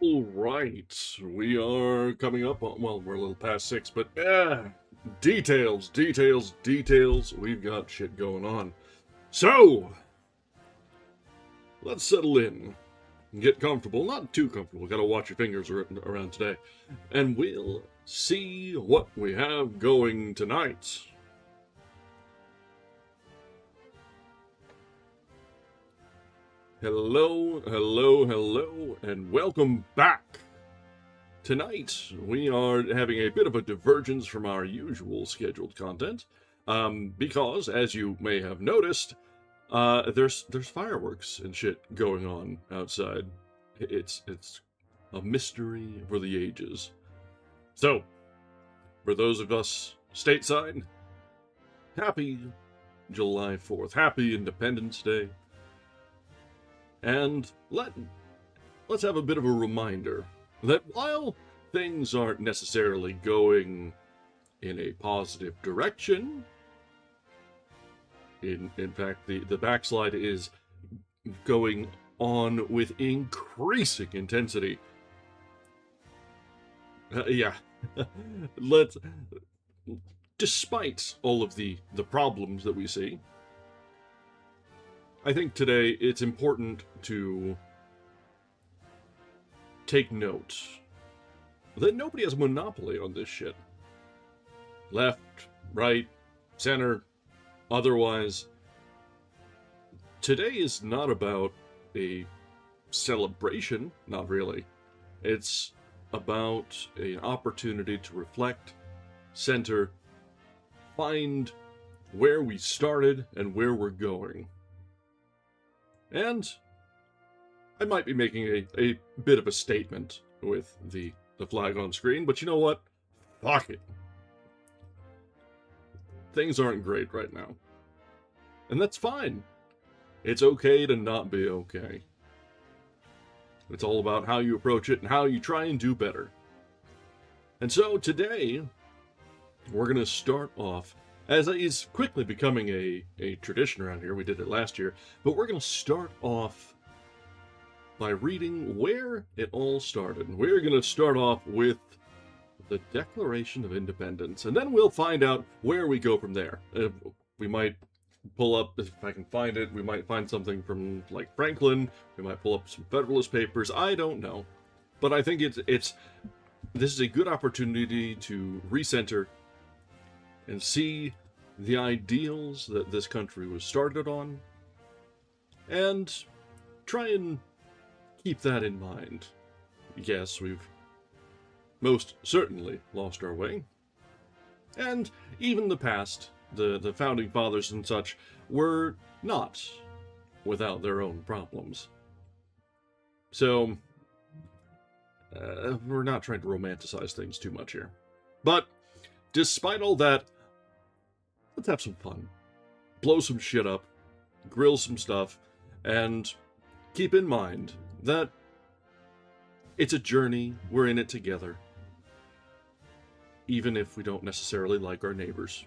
All right, we are coming up on, well, we're a little past 6, but details. We've got shit going on. So, let's settle in and get comfortable. Not too comfortable, gotta watch your fingers around today. And we'll see what we have going tonight. Hello, and welcome back. Tonight, we are having a bit of a divergence from our usual scheduled content, because, as you may have noticed, there's fireworks and shit going on outside. It's a mystery for the ages. So, for those of us stateside, happy July 4th, happy Independence Day. And let's have a bit of a reminder that while things aren't necessarily going in a positive direction, in fact, the backslide is going on with increasing intensity. Despite all of the problems that we see, I think today it's important to take note that nobody has a monopoly on this shit. Left, right, center, otherwise. Today is not about a celebration, not really. It's about an opportunity to reflect, center, find where we started and where we're going. And I might be making a bit of a statement with the flag on screen, but you know what? Fuck it. Things aren't great right now. And that's fine. It's okay to not be okay. It's all about how you approach it and how you try and do better. And so today, we're going to start off, as is quickly becoming a tradition around here. We did it last year, but we're going to start off by reading where it all started. We're going to start off with the Declaration of Independence, and then we'll find out where we go from there. We might pull up, if I can find it, we might find something from, like, Franklin. We might pull up some Federalist Papers. I don't know. But I think this is a good opportunity to recenter and see the ideals that this country was started on, and try and keep that in mind. Yes, we've most certainly lost our way, and even the past, the founding fathers and such, were not without their own problems. So, we're not trying to romanticize things too much here. But, despite all that, let's have some fun. Blow some shit up, grill some stuff, and keep in mind that it's a journey, we're in it together, even if we don't necessarily like our neighbors.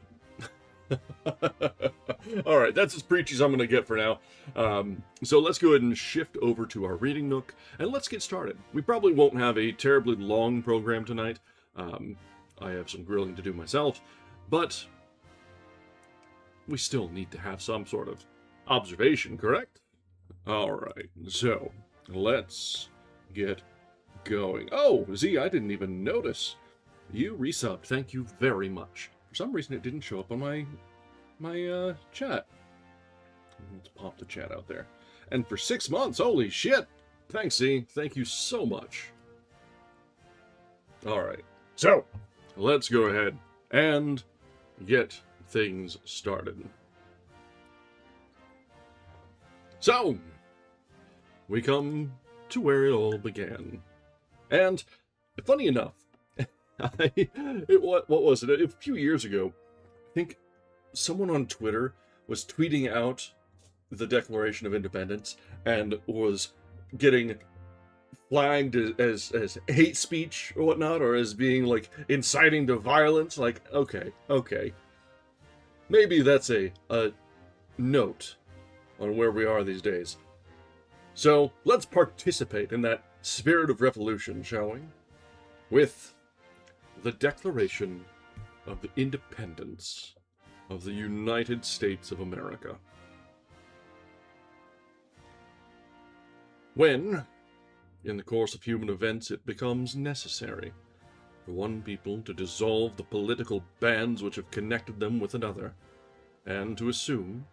Alright, that's as preachy as I'm going to get for now. So let's go ahead and shift over to our reading nook, and let's get started. We probably won't have a terribly long program tonight. I have some grilling to do myself, but we still need to have some sort of observation, correct? Alright, so let's get going. Oh, Z, I didn't even notice. You resubbed. Thank you very much. For some reason, it didn't show up on my chat. Let's pop the chat out there. And for 6 months, holy shit! Thanks, Z. Thank you so much. Alright, so let's go ahead and get things started. So, we come to where it all began. And, funny enough, what was it? A few years ago, I think someone on Twitter was tweeting out the Declaration of Independence and was getting flagged as hate speech or whatnot, or as being, like, inciting to violence. Like, okay. Maybe that's a note on where we are these days. So let's participate in that spirit of revolution, shall we? With the Declaration of the Independence of the United States of America. When, in the course of human events, it becomes necessary for one people to dissolve the political bands which have connected them with another, and to assume,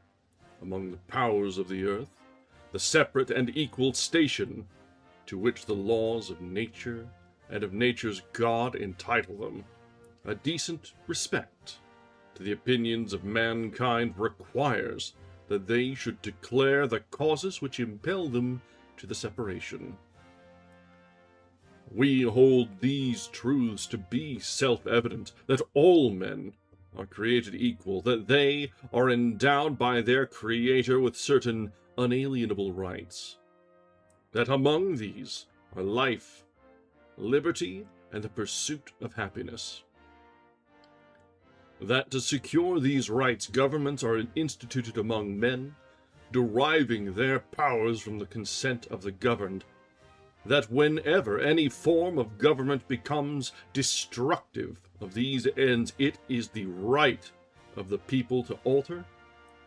among the powers of the earth, the separate and equal station to which the laws of nature and of nature's God entitle them, a decent respect to the opinions of mankind requires that they should declare the causes which impel them to the separation. We hold these truths to be self-evident, that all men are created equal, that they are endowed by their Creator with certain unalienable rights, that among these are life, liberty, and the pursuit of happiness, that to secure these rights governments are instituted among men, deriving their powers from the consent of the governed, that whenever any form of government becomes destructive of these ends, it is the right of the people to alter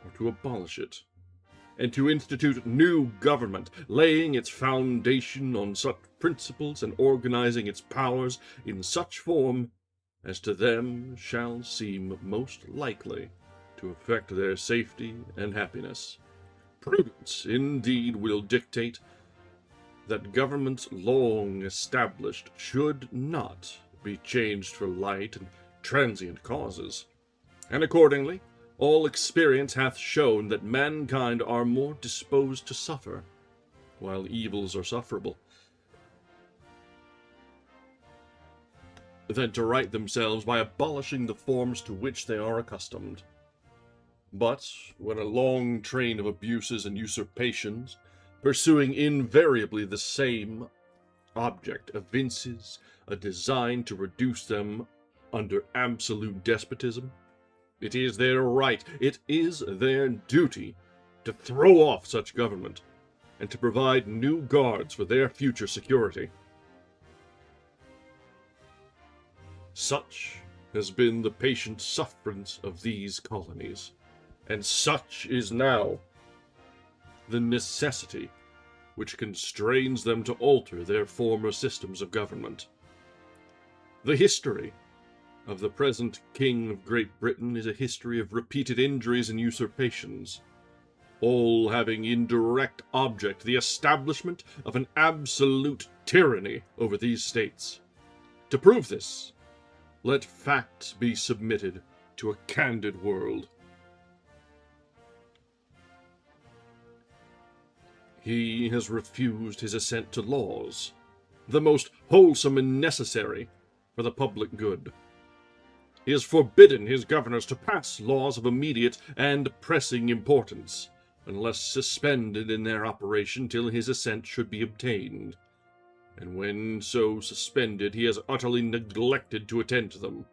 or to abolish it, and to institute new government, laying its foundation on such principles and organizing its powers in such form as to them shall seem most likely to affect their safety and happiness. Prudence, indeed, will dictate that governments long established should not be changed for light and transient causes, and accordingly, all experience hath shown that mankind are more disposed to suffer, while evils are sufferable, than to right themselves by abolishing the forms to which they are accustomed. But when a long train of abuses and usurpations, pursuing invariably the same object, evinces a design to reduce them under absolute despotism, it is their right, it is their duty, to throw off such government, and to provide new guards for their future security. Such has been the patient sufferance of these colonies, and such is now the necessity which constrains them to alter their former systems of government. The history of the present King of Great Britain is a history of repeated injuries and usurpations, all having in direct object the establishment of an absolute tyranny over these states. To prove this, let facts be submitted to a candid world. He has refused his assent to laws, the most wholesome and necessary for the public good. He has forbidden his governors to pass laws of immediate and pressing importance, unless suspended in their operation till his assent should be obtained, and when so suspended he has utterly neglected to attend to them.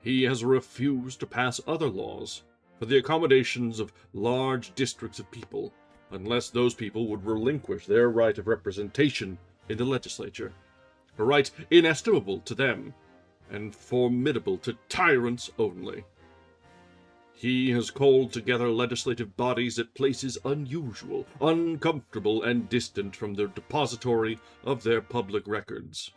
He has refused to pass other laws for the accommodations of large districts of people, unless those people would relinquish their right of representation in the legislature, a right inestimable to them, and formidable to tyrants only. He has called together legislative bodies at places unusual, uncomfortable, and distant from the depository of their public records.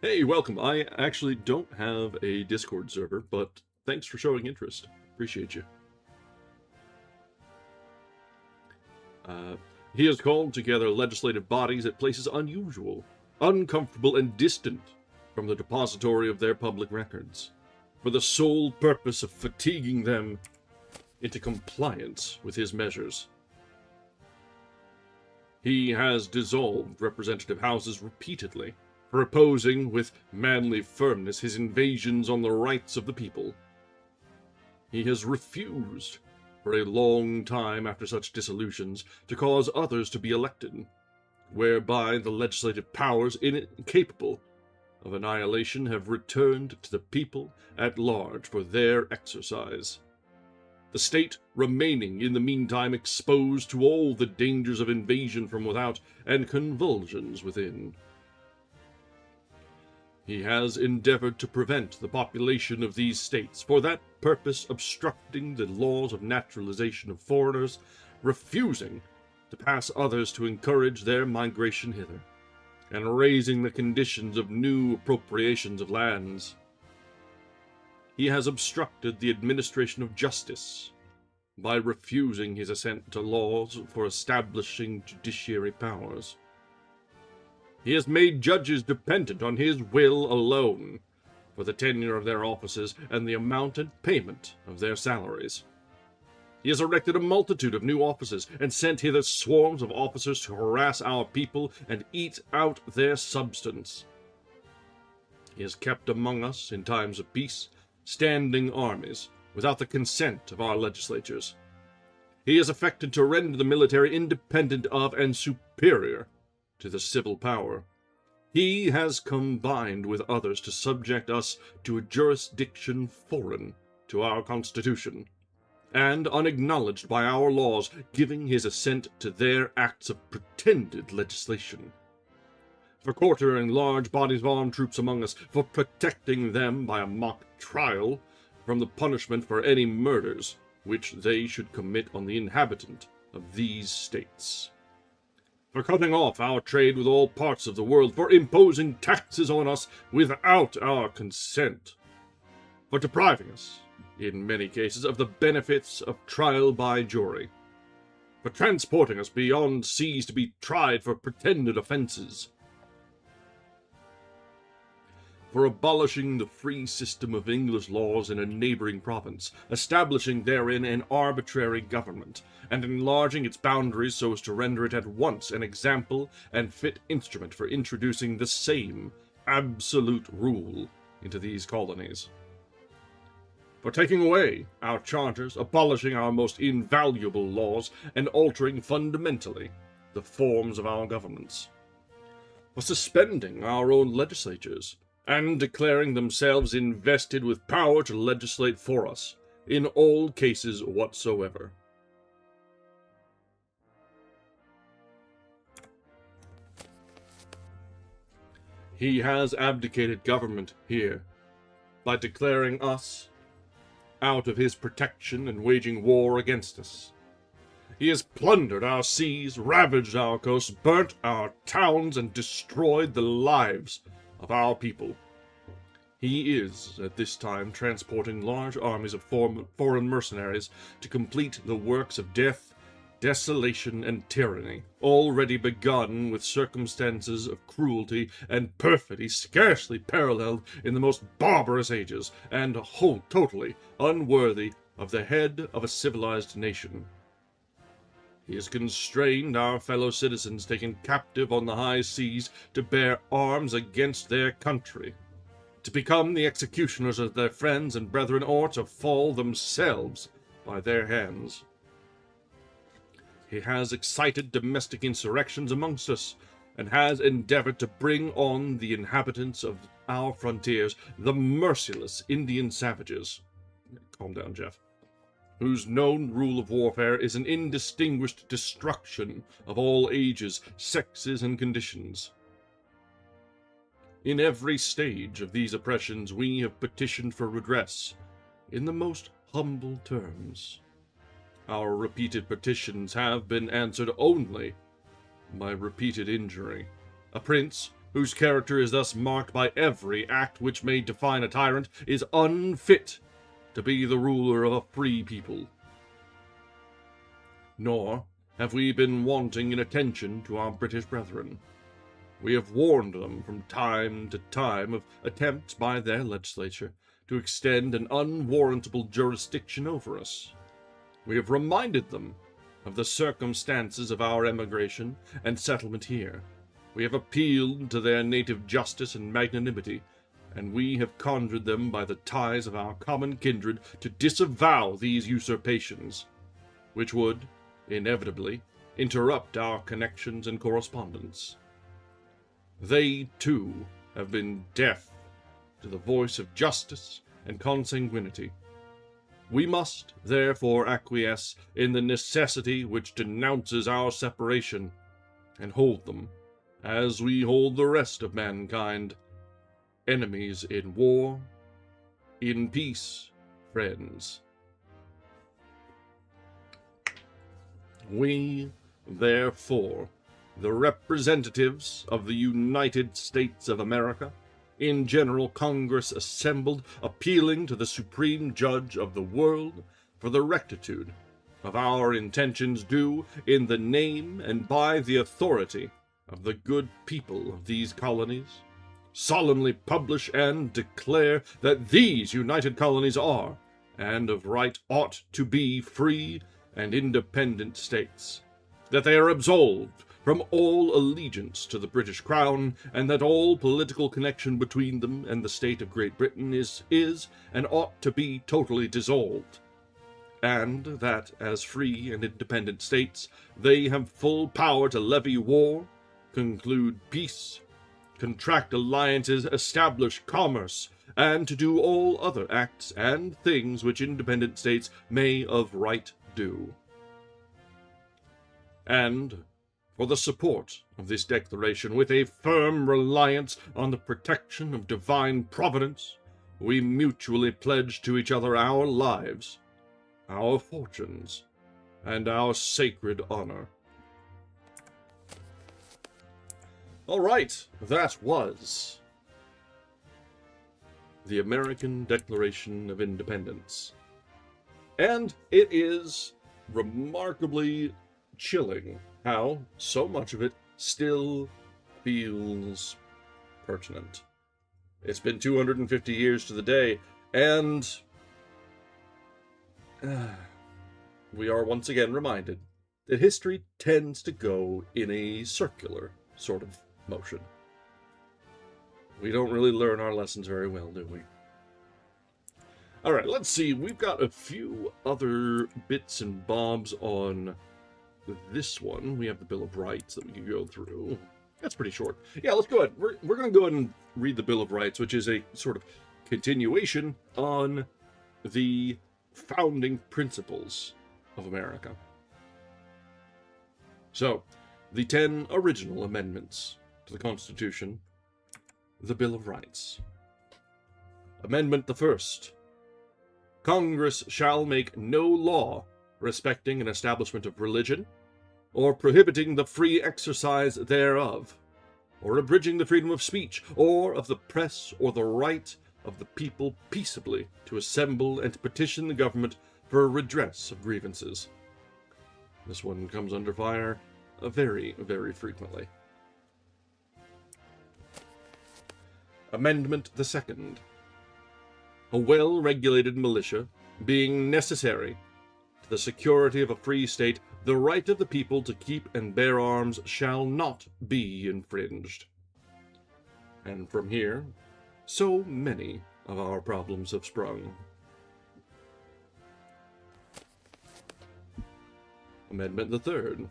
Hey, welcome. I actually don't have a Discord server, but thanks for showing interest. Appreciate you. He has called together legislative bodies at places unusual, uncomfortable, and distant from the depository of their public records, for the sole purpose of fatiguing them into compliance with his measures. He has dissolved representative houses repeatedly, for opposing with manly firmness his invasions on the rights of the people. He has refused, for a long time after such dissolutions, to cause others to be elected, whereby the legislative powers, incapable of annihilation, have returned to the people at large for their exercise. the state remaining in the meantime exposed to all the dangers of invasion from without and convulsions within. He has endeavored to prevent the population of these states, for that purpose obstructing the laws of naturalization of foreigners, refusing to pass others to encourage their migration hither, and raising the conditions of new appropriations of lands. He has obstructed the administration of justice by refusing his assent to laws for establishing judiciary powers. He has made judges dependent on his will alone for the tenure of their offices and the amount and payment of their salaries. He has erected a multitude of new offices and sent hither swarms of officers to harass our people and eat out their substance. He has kept among us, in times of peace, standing armies without the consent of our legislatures. He has affected to render the military independent of and superior to the civil power. He has combined with others to subject us to a jurisdiction foreign to our Constitution, and unacknowledged by our laws, giving his assent to their acts of pretended legislation. For quartering large bodies of armed troops among us, for protecting them by a mock trial from the punishment for any murders which they should commit on the inhabitant of these states. For cutting off our trade with all parts of the world, for imposing taxes on us without our consent, for depriving us, in many cases, of the benefits of trial by jury, for transporting us beyond seas to be tried for pretended offenses, for abolishing the free system of English laws in a neighboring province, establishing therein an arbitrary government, and enlarging its boundaries so as to render it at once an example and fit instrument for introducing the same absolute rule into these colonies, for taking away our charters, abolishing our most invaluable laws, and altering fundamentally the forms of our governments, for suspending our own legislatures, and declaring themselves invested with power to legislate for us, in all cases whatsoever. He has abdicated government here, by declaring us out of his protection and waging war against us. He has plundered our seas, ravaged our coasts, burnt our towns, and destroyed the lives of our people. He is, at this time, transporting large armies of foreign mercenaries to complete the works of death, desolation, and tyranny, already begun with circumstances of cruelty and perfidy scarcely paralleled in the most barbarous ages, and totally unworthy of the head of a civilized nation. He has constrained our fellow citizens taken captive on the high seas to bear arms against their country, to become the executioners of their friends and brethren, or to fall themselves by their hands. He has excited domestic insurrections amongst us, and has endeavored to bring on the inhabitants of our frontiers, the merciless Indian savages. Calm down, Jeff. Whose known rule of warfare is an indistinguished destruction of all ages, sexes, and conditions. In every stage of these oppressions we have petitioned for redress, in the most humble terms. Our repeated petitions have been answered only by repeated injury. A prince, whose character is thus marked by every act which may define a tyrant, is unfit to be the ruler of a free people. Nor have we been wanting in attention to our British brethren. We have warned them from time to time of attempts by their legislature to extend an unwarrantable jurisdiction over us. We have reminded them of the circumstances of our emigration and settlement here. We have appealed to their native justice and magnanimity, and we have conjured them by the ties of our common kindred to disavow these usurpations, which would, inevitably, interrupt our connections and correspondence. They, too, have been deaf to the voice of justice and consanguinity. We must, therefore, acquiesce in the necessity which denounces our separation, and hold them, as we hold the rest of mankind, enemies in war, in peace, friends. We, therefore, the representatives of the United States of America, in General Congress assembled, appealing to the Supreme Judge of the world for the rectitude of our intentions, do, in the name and by the authority of the good people of these colonies, solemnly publish and declare that these united colonies are, and of right ought to be, free and independent states, that they are absolved from all allegiance to the British Crown, and that all political connection between them and the state of Great Britain is and ought to be totally dissolved, and that, as free and independent states, they have full power to levy war, conclude peace, contract alliances, establish commerce, and to do all other acts and things which independent states may of right do. And for the support of this declaration, with a firm reliance on the protection of divine providence, we mutually pledge to each other our lives, our fortunes, and our sacred honor. All right, that was the American Declaration of Independence. And it is remarkably chilling how so much of it still feels pertinent. It's been 250 years to the day, and we are once again reminded that history tends to go in a circular sort of motion. We don't really learn our lessons very well, do we? All right, let's see. We've got a few other bits and bobs on this one. We have the Bill of Rights that we can go through. That's pretty short. Yeah, let's go ahead. We're going to go ahead and read the Bill of Rights, which is a sort of continuation on the founding principles of America. So, the 10 original amendments to the Constitution, the Bill of Rights. Amendment the First. Congress shall make no law respecting an establishment of religion, or prohibiting the free exercise thereof, or abridging the freedom of speech, or of the press, or the right of the people peaceably to assemble and to petition the government for a redress of grievances. This one comes under fire very, very frequently. Amendment the Second. A well-regulated militia being necessary to the security of a free state, the right of the people to keep and bear arms shall not be infringed. And from here, so many of our problems have sprung. Amendment the Third.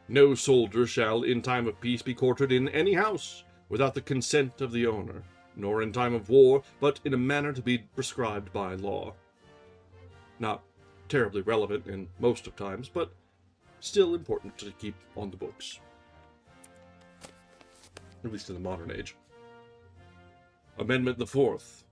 No soldier shall in time of peace be quartered in any house without the consent of the owner, nor in time of war, but in a manner to be prescribed by law. Not terribly relevant in most of times, but still important to keep on the books. At least in the modern age. Amendment the Fourth.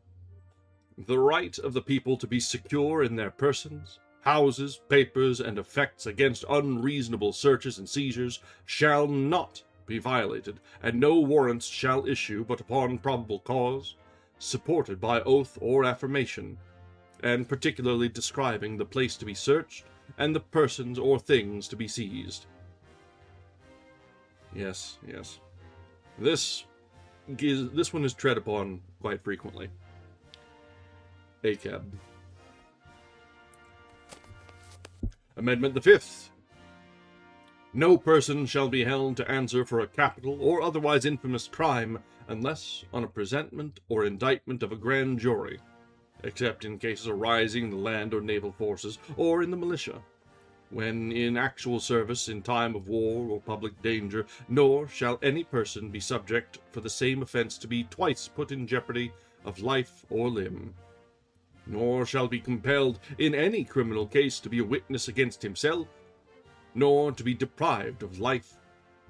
The right of the people to be secure in their persons, houses, papers, and effects against unreasonable searches and seizures shall not be violated, and no warrants shall issue but upon probable cause, supported by oath or affirmation, and particularly describing the place to be searched and the persons or things to be seized. Yes. This one is tread upon quite frequently. ACAB. Amendment the Fifth. No person shall be held to answer for a capital or otherwise infamous crime unless on a presentment or indictment of a grand jury, except in cases arising in the land or naval forces or in the militia, when in actual service in time of war or public danger, nor shall any person be subject for the same offense to be twice put in jeopardy of life or limb. nor shall be compelled in any criminal case to be a witness against himself, nor to be deprived of life,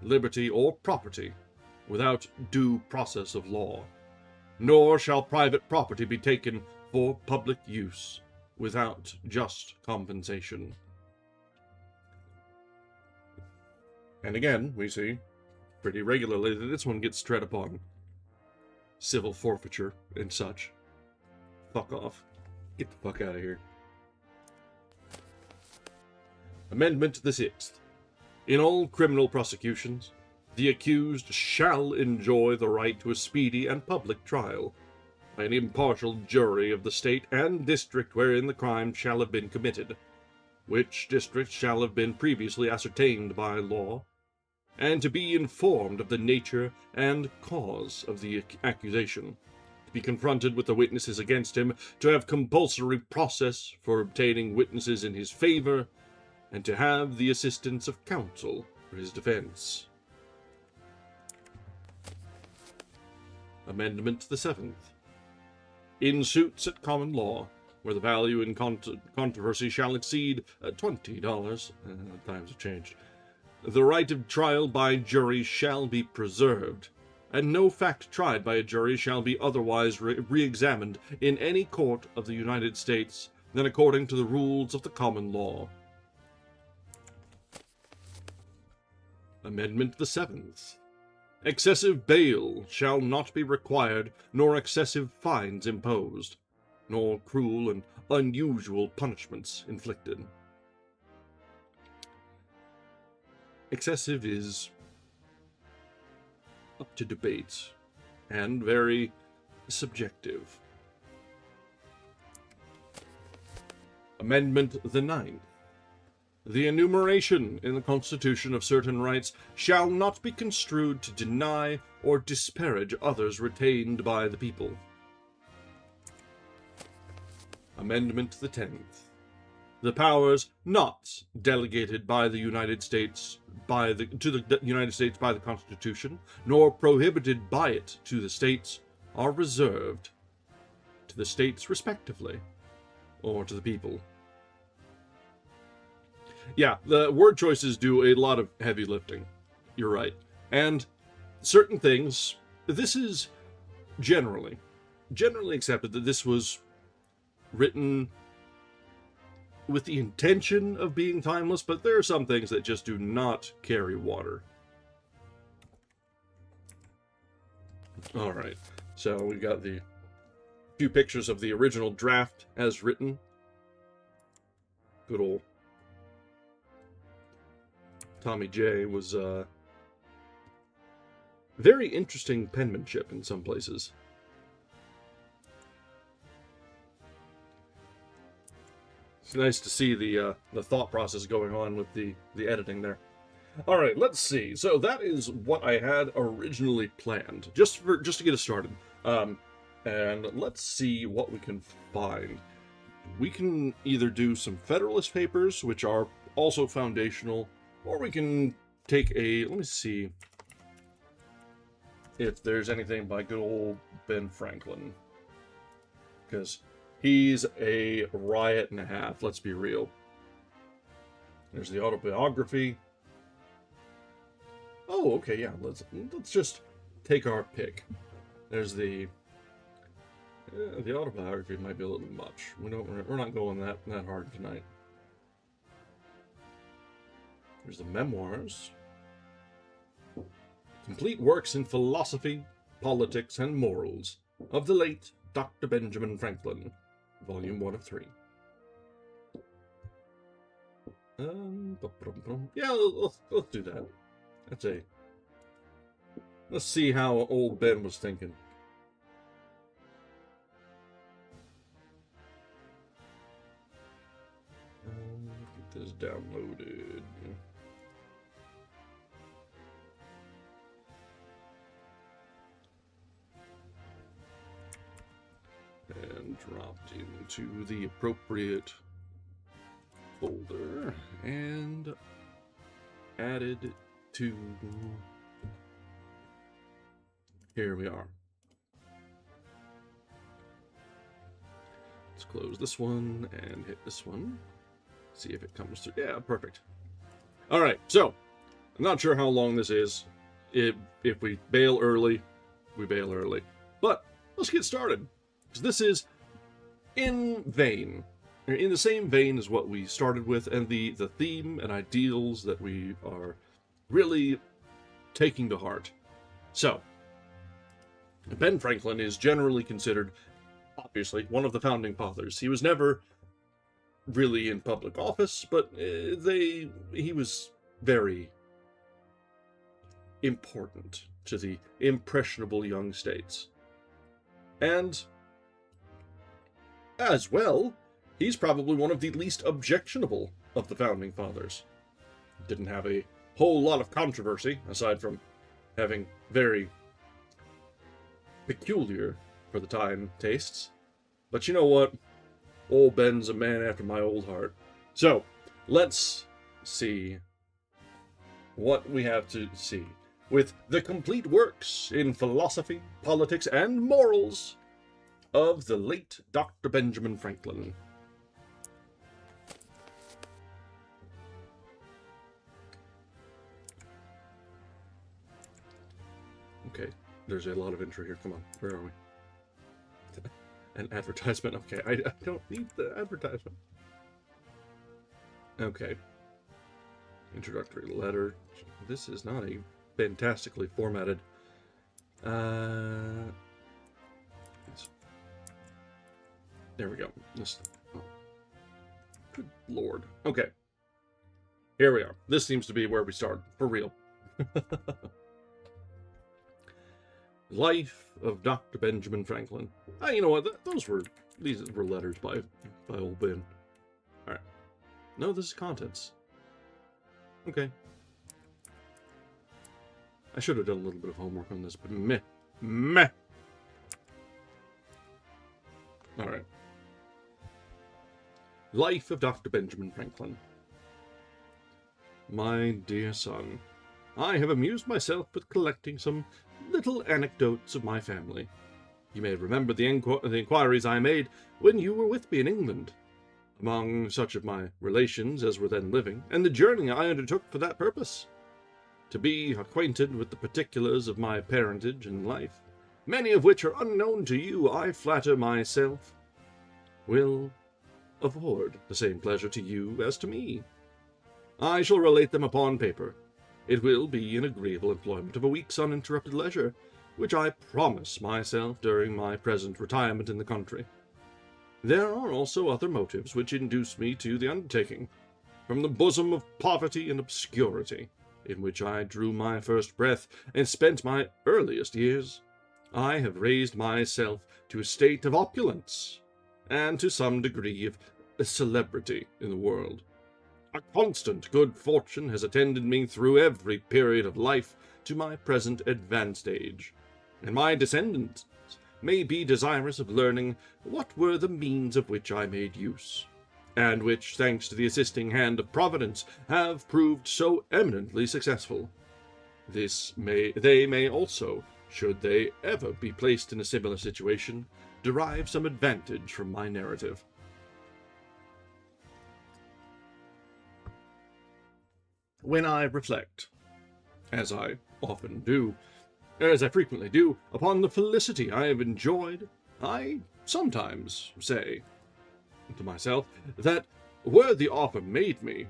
liberty, or property without due process of law, nor shall private property be taken for public use without just compensation. And again, we see pretty regularly that this one gets tread upon. Civil forfeiture and such. Fuck off. Get the fuck out of here. Amendment the 6th. In all criminal prosecutions, the accused shall enjoy the right to a speedy and public trial by an impartial jury of the state and district wherein the crime shall have been committed, which district shall have been previously ascertained by law, and to be informed of the nature and cause of the accusation, to be confronted with the witnesses against him, to have compulsory process for obtaining witnesses in his favor, and to have the assistance of counsel for his defense. Amendment the 7th. In suits at common law, where the value in controversy shall exceed $20, times have changed, the right of trial by jury shall be preserved, and no fact tried by a jury shall be otherwise re-examined in any court of the United States than according to the rules of the common law. Amendment the 7th. Excessive bail shall not be required, nor excessive fines imposed, nor cruel and unusual punishments inflicted. Excessive is up to debate, and very subjective. Amendment the 9th. The enumeration in the Constitution of certain rights shall not be construed to deny or disparage others retained by the people. Amendment the 10th. The powers not delegated by the United States to the United States by the Constitution, nor prohibited by it to the states, are reserved to the states respectively, or to the people. Yeah, the word choices do a lot of heavy lifting. You're right. And certain things, this is generally accepted that this was written with the intention of being timeless, but there are some things that just do not carry water. Alright, so we've got the few pictures of the original draft as written. Good old Tommy J was very interesting penmanship in some places. It's nice to see the thought process going on with the editing there. All right, let's see. So that is what I had originally planned, just to get us started. And let's see what we can find. We can either do some Federalist Papers, which are also foundational, or we can take a, let me see if there's anything by good old Ben Franklin, because he's a riot and a half, let's be real. There's the autobiography. Oh, okay, yeah, let's just take our pick. There's the autobiography might be a little much. We're not going that hard tonight. There's the memoirs. Complete works in philosophy, politics, and morals of the late Dr. Benjamin Franklin, Volume 1 of 3. Yeah, let's do that. Let's see how old Ben was thinking. Get this downloaded. And dropped into the appropriate folder and added to, here we are. Let's close this one and hit this one. See if it comes through. Yeah, perfect. All right, so I'm not sure how long this is. If we bail early, we bail early. But let's get started, because this is in the same vein as what we started with, and the theme and ideals that we are really taking to heart. So, Ben Franklin is generally considered, obviously, one of the founding fathers. He was never really in public office, but he was very important to the impressionable young states. And as well, he's probably one of the least objectionable of the founding fathers. Didn't have a whole lot of controversy, aside from having very peculiar, for the time, tastes. But you know what? Old Ben's a man after my old heart. So, let's see what we have to see with the complete works in philosophy, politics, and morals of the late Dr. Benjamin Franklin. Okay, there's a lot of intro here. Come on, where are we? An advertisement. Okay, I don't need the advertisement. Okay. Introductory letter. This is not a fantastically formatted. There we go. Oh. Good lord. Okay. Here we are. This seems to be where we start. For real. Life of Dr. Benjamin Franklin. You know what? These were letters by old Ben. All right. No, this is contents. Okay. I should have done a little bit of homework on this, but meh. All right. Life of Dr. Benjamin Franklin. My dear son, I have amused myself with collecting some little anecdotes of my family. You may remember the inquiries I made when you were with me in England, among such of my relations as were then living, and the journey I undertook for that purpose. To be acquainted with the particulars of my parentage and life, many of which are unknown to you, I flatter myself, will afford the same pleasure to you as to me. I shall relate them upon paper. It will be an agreeable employment of a week's uninterrupted leisure, which I promise myself during my present retirement in the country. There are also other motives which induce me to the undertaking. From the bosom of poverty and obscurity, in which I drew my first breath and spent my earliest years, I have raised myself to a state of opulence, and to some degree of celebrity in the world. A constant good fortune has attended me through every period of life to my present advanced age, and my descendants may be desirous of learning what were the means of which I made use, and which, thanks to the assisting hand of Providence, have proved so eminently successful. They may also, should they ever be placed in a similar situation, derive some advantage from my narrative. When I reflect, as I frequently do, upon the felicity I have enjoyed, I sometimes say to myself that, were the offer made me,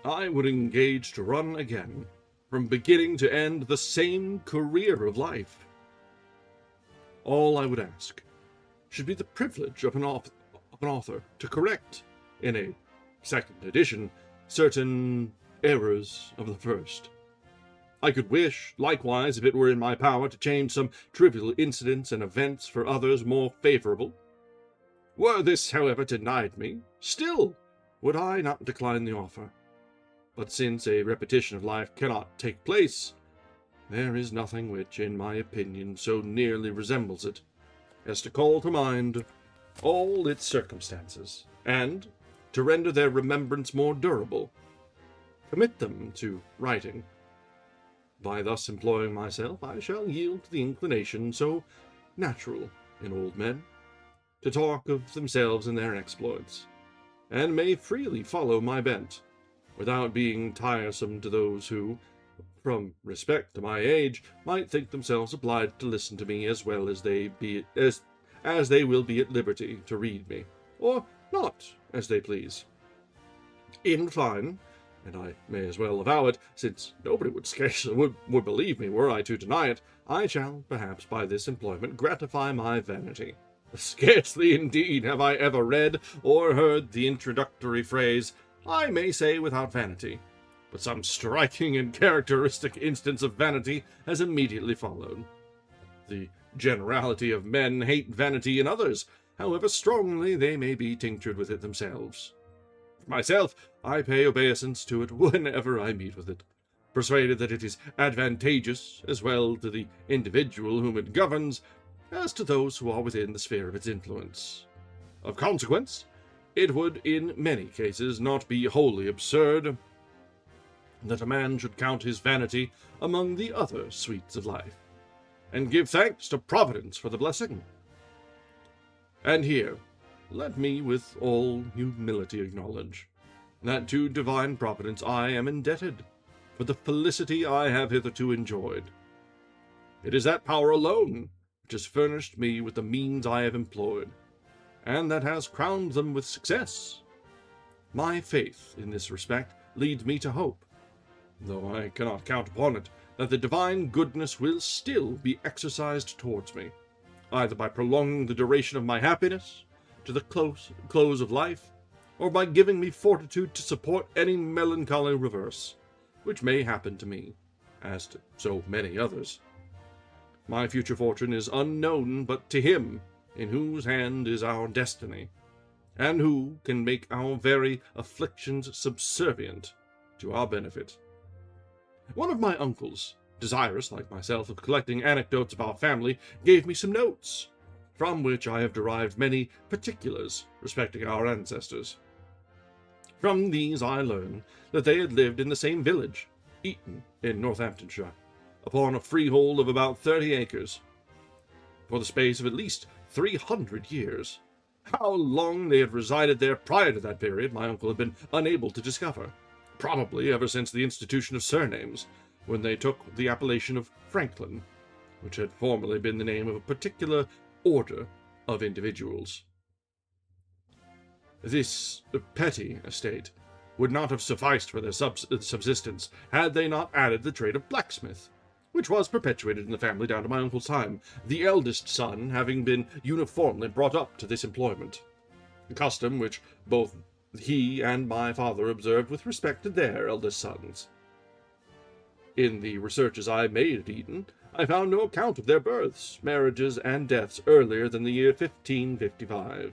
I would engage to run again, from beginning to end, the same career of life. All I would ask should be the privilege of an author to correct, in a second edition, certain errors of the first. I could wish, likewise, if it were in my power, to change some trivial incidents and events for others more favorable. Were this, however, denied me, still would I not decline the offer. But since a repetition of life cannot take place, there is nothing which, in my opinion, so nearly resembles it as to call to mind all its circumstances, and, to render their remembrance more durable, commit them to writing. By thus employing myself, I shall yield to the inclination so natural in old men, to talk of themselves and their exploits, and may freely follow my bent, without being tiresome to those who, from respect to my age, might think themselves obliged to listen to me as well as as they will be at liberty to read me, or not, as they please. In fine, and I may as well avow it, since nobody would scarcely would believe me were I to deny it, I shall, perhaps, by this employment gratify my vanity. Scarcely, indeed, have I ever read or heard the introductory phrase, I may say without vanity, but some striking and characteristic instance of vanity has immediately followed. The generality of men hate vanity in others, however strongly they may be tinctured with it themselves. For myself, I pay obeisance to it whenever I meet with it, persuaded that it is advantageous as well to the individual whom it governs as to those who are within the sphere of its influence. Of consequence, it would in many cases not be wholly absurd that a man should count his vanity among the other sweets of life, and give thanks to Providence for the blessing. And here, let me with all humility acknowledge that to divine Providence I am indebted for the felicity I have hitherto enjoyed. It is that power alone which has furnished me with the means I have employed, and that has crowned them with success. My faith in this respect leads me to hope, though I cannot count upon it, that the divine goodness will still be exercised towards me, either by prolonging the duration of my happiness to the close of life, or by giving me fortitude to support any melancholy reverse, which may happen to me, as to so many others. My future fortune is unknown but to Him in whose hand is our destiny, and who can make our very afflictions subservient to our benefit. One of my uncles, desirous, like myself, of collecting anecdotes of our family, gave me some notes, from which I have derived many particulars respecting our ancestors. From these I learn that they had lived in the same village, Eton, in Northamptonshire, upon a freehold of about 30 acres, for the space of at least 300 years. How long they had resided there prior to that period my uncle had been unable to discover, probably ever since the institution of surnames, when they took the appellation of Franklin, which had formerly been the name of a particular order of individuals. This petty estate would not have sufficed for their subsistence had they not added the trade of blacksmith, which was perpetuated in the family down to my uncle's time, the eldest son having been uniformly brought up to this employment, a custom which both he and my father observed with respect to their eldest sons. In the researches I made at Eton, I found no account of their births, marriages, and deaths earlier than the year 1555.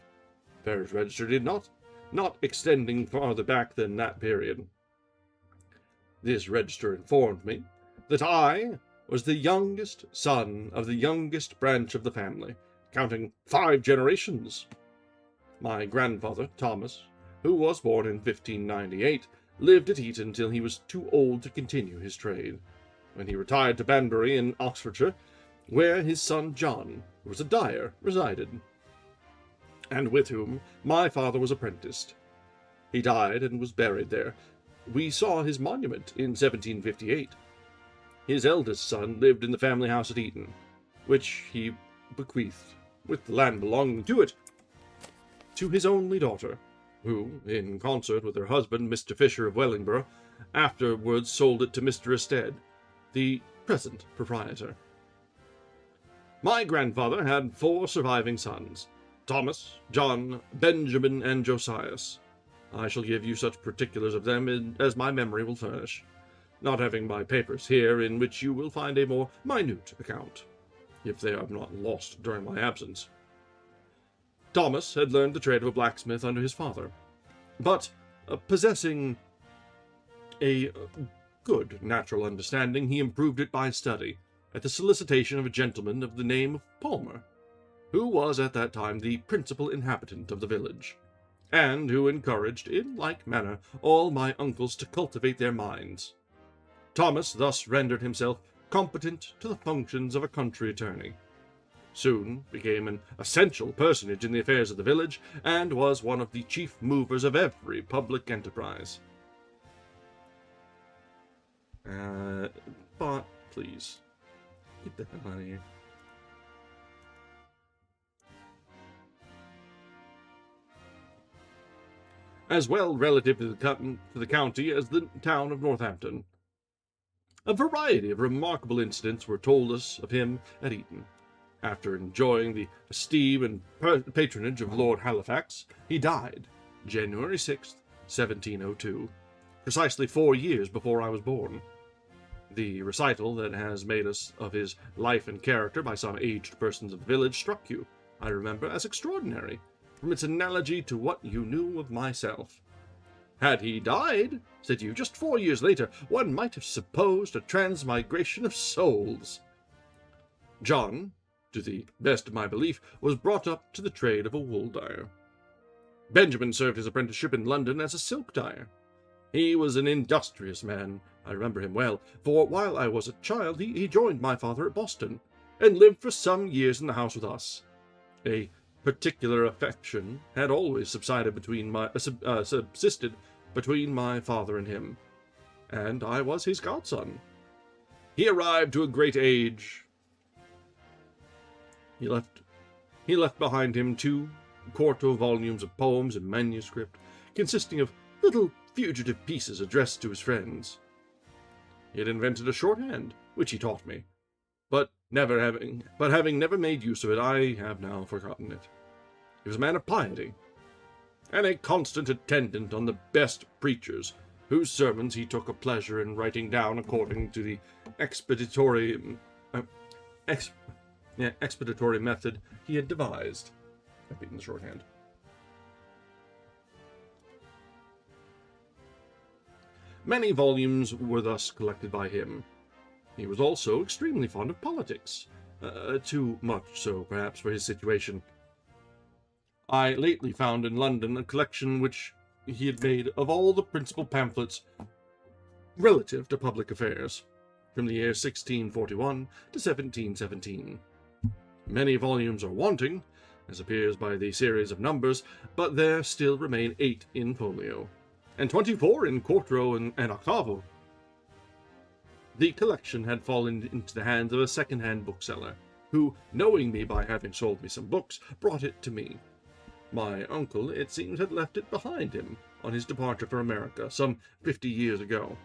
Parish register did not extending farther back than that period. This register informed me that I was the youngest son of the youngest branch of the family, counting 5 generations. My grandfather, Thomas, who was born in 1598, lived at Eton till he was too old to continue his trade, when he retired to Banbury in Oxfordshire, where his son John, who was a dyer, resided, and with whom my father was apprenticed. He died and was buried there. We saw his monument in 1758. His eldest son lived in the family house at Eton, which he bequeathed, with the land belonging to it, to his only daughter, who, in concert with her husband, Mr. Fisher of Wellingborough, afterwards sold it to Mr. Ested, the present proprietor. My grandfather had 4 surviving sons, Thomas, John, Benjamin, and Josias. I shall give you such particulars of them as my memory will furnish, not having my papers here, in which you will find a more minute account, if they are not lost during my absence. Thomas had learned the trade of a blacksmith under his father, but, possessing a good natural understanding, he improved it by study, at the solicitation of a gentleman of the name of Palmer, who was at that time the principal inhabitant of the village, and who encouraged, in like manner, all my uncles to cultivate their minds. Thomas thus rendered himself competent to the functions of a country attorney, soon became an essential personage in the affairs of the village, and was one of the chief movers of every public enterprise. But, please, get the hell out of here. As well relative to the county as the town of Northampton. A variety of remarkable incidents were told us of him at Eton. After enjoying the esteem and patronage of Lord Halifax, he died January 6th, 1702, precisely 4 years before I was born. The recital that has made us of his life and character by some aged persons of the village struck you, I remember, as extraordinary, from its analogy to what you knew of myself. Had he died, said you, just 4 years later, one might have supposed a transmigration of souls. John, to the best of my belief, was brought up to the trade of a wool dyer. Benjamin served his apprenticeship in London as a silk dyer. He was an industrious man, I remember him well, for while I was a child he joined my father at Boston, and lived for some years in the house with us. A particular affection had always subsisted between my father and him, and I was his godson. He arrived to a great age. He left behind him 2 quarto volumes of poems in manuscript, consisting of little fugitive pieces addressed to his friends. He had invented a shorthand, which he taught me, but having never made use of it, I have now forgotten it. He was a man of piety, and a constant attendant on the best preachers, whose sermons he took a pleasure in writing down according to the expeditory method he had devised. I've beaten the shorthand. Many volumes were thus collected by him. He was also extremely fond of politics, too much so, perhaps, for his situation. I lately found in London a collection which he had made of all the principal pamphlets relative to public affairs, from the year 1641 to 1717. Many volumes are wanting, as appears by the series of numbers, but there still remain 8 in folio, and 24 in quarto and octavo. The collection had fallen into the hands of a second-hand bookseller, who, knowing me by having sold me some books, brought it to me. My uncle, it seems, had left it behind him on his departure for America some 50 years ago.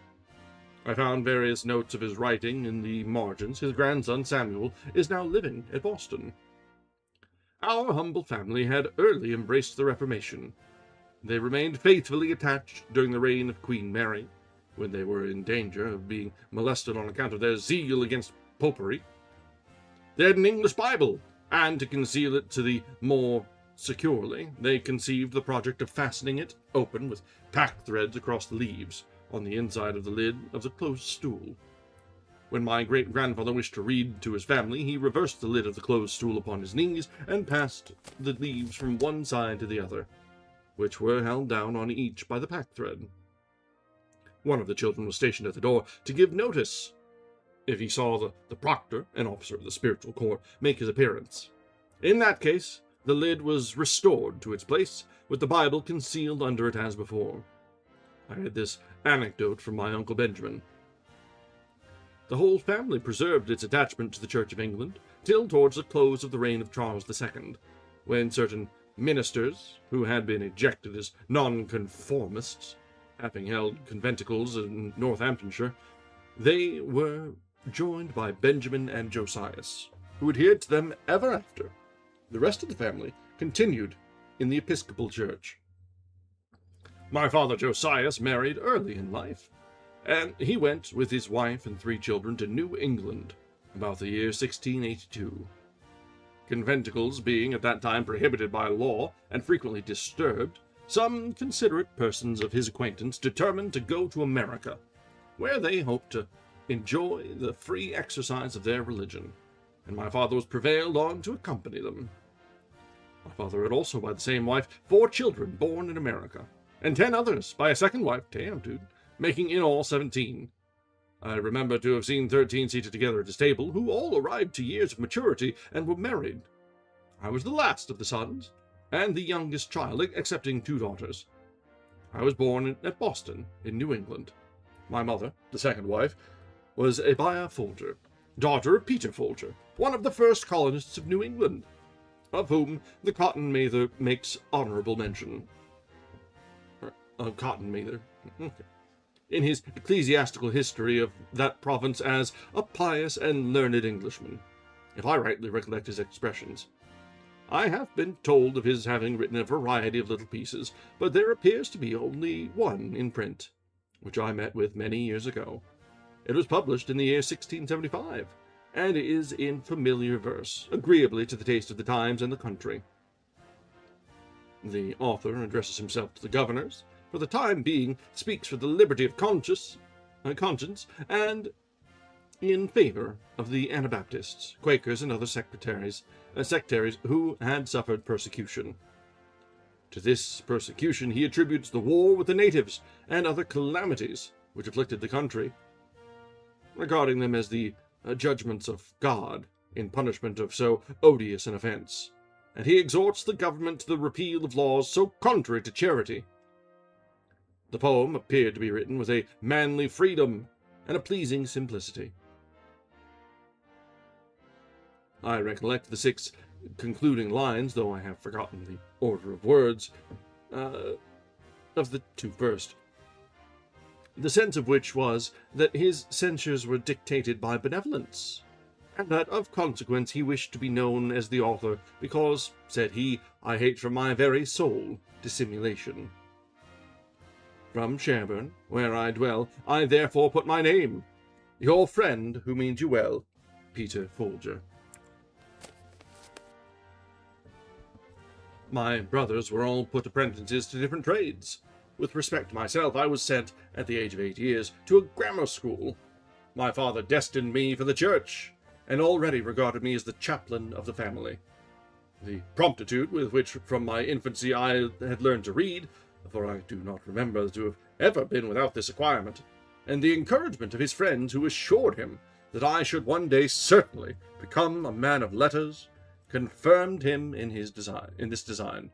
I found various notes of his writing in the margins. His grandson, Samuel, is now living at Boston. Our humble family had early embraced the Reformation. They remained faithfully attached during the reign of Queen Mary, when they were in danger of being molested on account of their zeal against popery. They had an English Bible, and to conceal it to the more securely, they conceived the project of fastening it open with pack threads across the leaves, on the inside of the lid of the closed stool. When my great-grandfather wished to read to his family, he reversed the lid of the closed stool upon his knees, and passed the leaves from one side to the other, which were held down on each by the pack thread. One of the children was stationed at the door to give notice if he saw the proctor, an officer of the spiritual corps, make his appearance. In that case, the lid was restored to its place, with the Bible concealed under it as before. I had this anecdote from my Uncle Benjamin. The whole family preserved its attachment to the Church of England till towards the close of the reign of Charles II, when certain ministers, who had been ejected as nonconformists, having held conventicles in Northamptonshire, they were joined by Benjamin and Josias, who adhered to them ever after. The rest of the family continued in the Episcopal Church. My father Josias married early in life, and he went with his wife and 3 children to New England about the year 1682. Conventicles being at that time prohibited by law and frequently disturbed, some considerate persons of his acquaintance determined to go to America, where they hoped to enjoy the free exercise of their religion, and my father was prevailed on to accompany them. My father had also, by the same wife, 4 children born in America, and 10 others by a second wife, damn dude, making in all 17. I remember to have seen 13 seated together at his table, who all arrived to years of maturity and were married. I was the last of the sons, and the youngest child, excepting 2 daughters. I was born at Boston, in New England. My mother, the second wife, was Abiah Folger, daughter of Peter Folger, one of the first colonists of New England, of whom the Cotton Mather makes honorable mention. Cotton Mather. In his ecclesiastical history of that province as a pious and learned Englishman, if I rightly recollect his expressions. I have been told of his having written a variety of little pieces, but there appears to be only one in print, which I met with many years ago. It was published in the year 1675, and is in familiar verse, agreeably to the taste of the times and the country. The author addresses himself to the governors, for the time being speaks for the liberty of conscience, and in favor of the Anabaptists, Quakers, and other sectaries who had suffered persecution. To this persecution he attributes the war with the natives and other calamities which afflicted the country, regarding them as the judgments of God in punishment of so odious an offense, and he exhorts the government to the repeal of laws so contrary to charity. The poem appeared to be written with a manly freedom and a pleasing simplicity. I recollect the 6 concluding lines, though I have forgotten the order of words, of the 2 first, the sense of which was that his censures were dictated by benevolence, and that of consequence he wished to be known as the author, because, said he, I hate from my very soul dissimulation. From Sherburne, where I dwell, I therefore put my name. Your friend, who means you well, Peter Folger. My brothers were all put apprentices to different trades. With respect to myself, I was sent, at the age of 8 years, to a grammar school. My father destined me for the church, and already regarded me as the chaplain of the family. The promptitude with which from my infancy I had learned to read, for I do not remember to have ever been without this acquirement, and the encouragement of his friends who assured him that I should one day certainly become a man of letters, confirmed him in this design.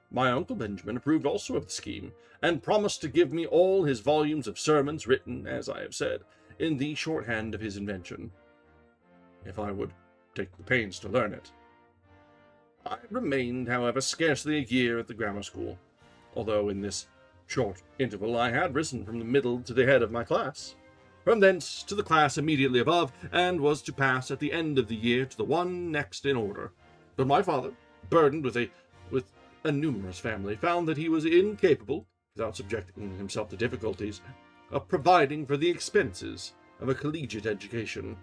My uncle Benjamin approved also of the scheme, and promised to give me all his volumes of sermons written, as I have said, in the shorthand of his invention, if I would take the pains to learn it. I remained, however, scarcely a year at the grammar school, although in this short interval I had risen from the middle to the head of my class, from thence to the class immediately above, and was to pass at the end of the year to the one next in order. But my father, burdened with a numerous family, found that he was incapable, without subjecting himself to difficulties, of providing for the expenses of a collegiate education.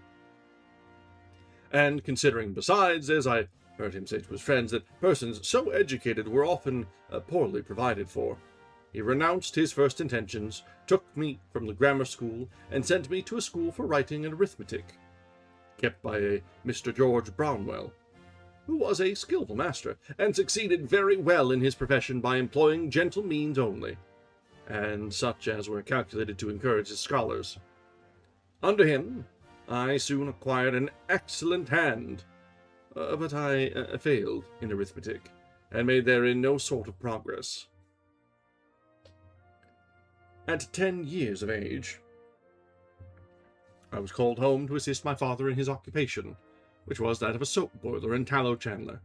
And considering besides, as I heard him say to his friends, that persons so educated were often poorly provided for, he renounced his first intentions, took me from the grammar school, and sent me to a school for writing and arithmetic, kept by a Mr. George Brownwell, who was a skilful master, and succeeded very well in his profession by employing gentle means only, and such as were calculated to encourage his scholars. Under him I soon acquired an excellent hand, but I failed in arithmetic, and made therein no sort of progress. At 10 years of age, I was called home to assist my father in his occupation, which was that of a soap boiler and tallow chandler,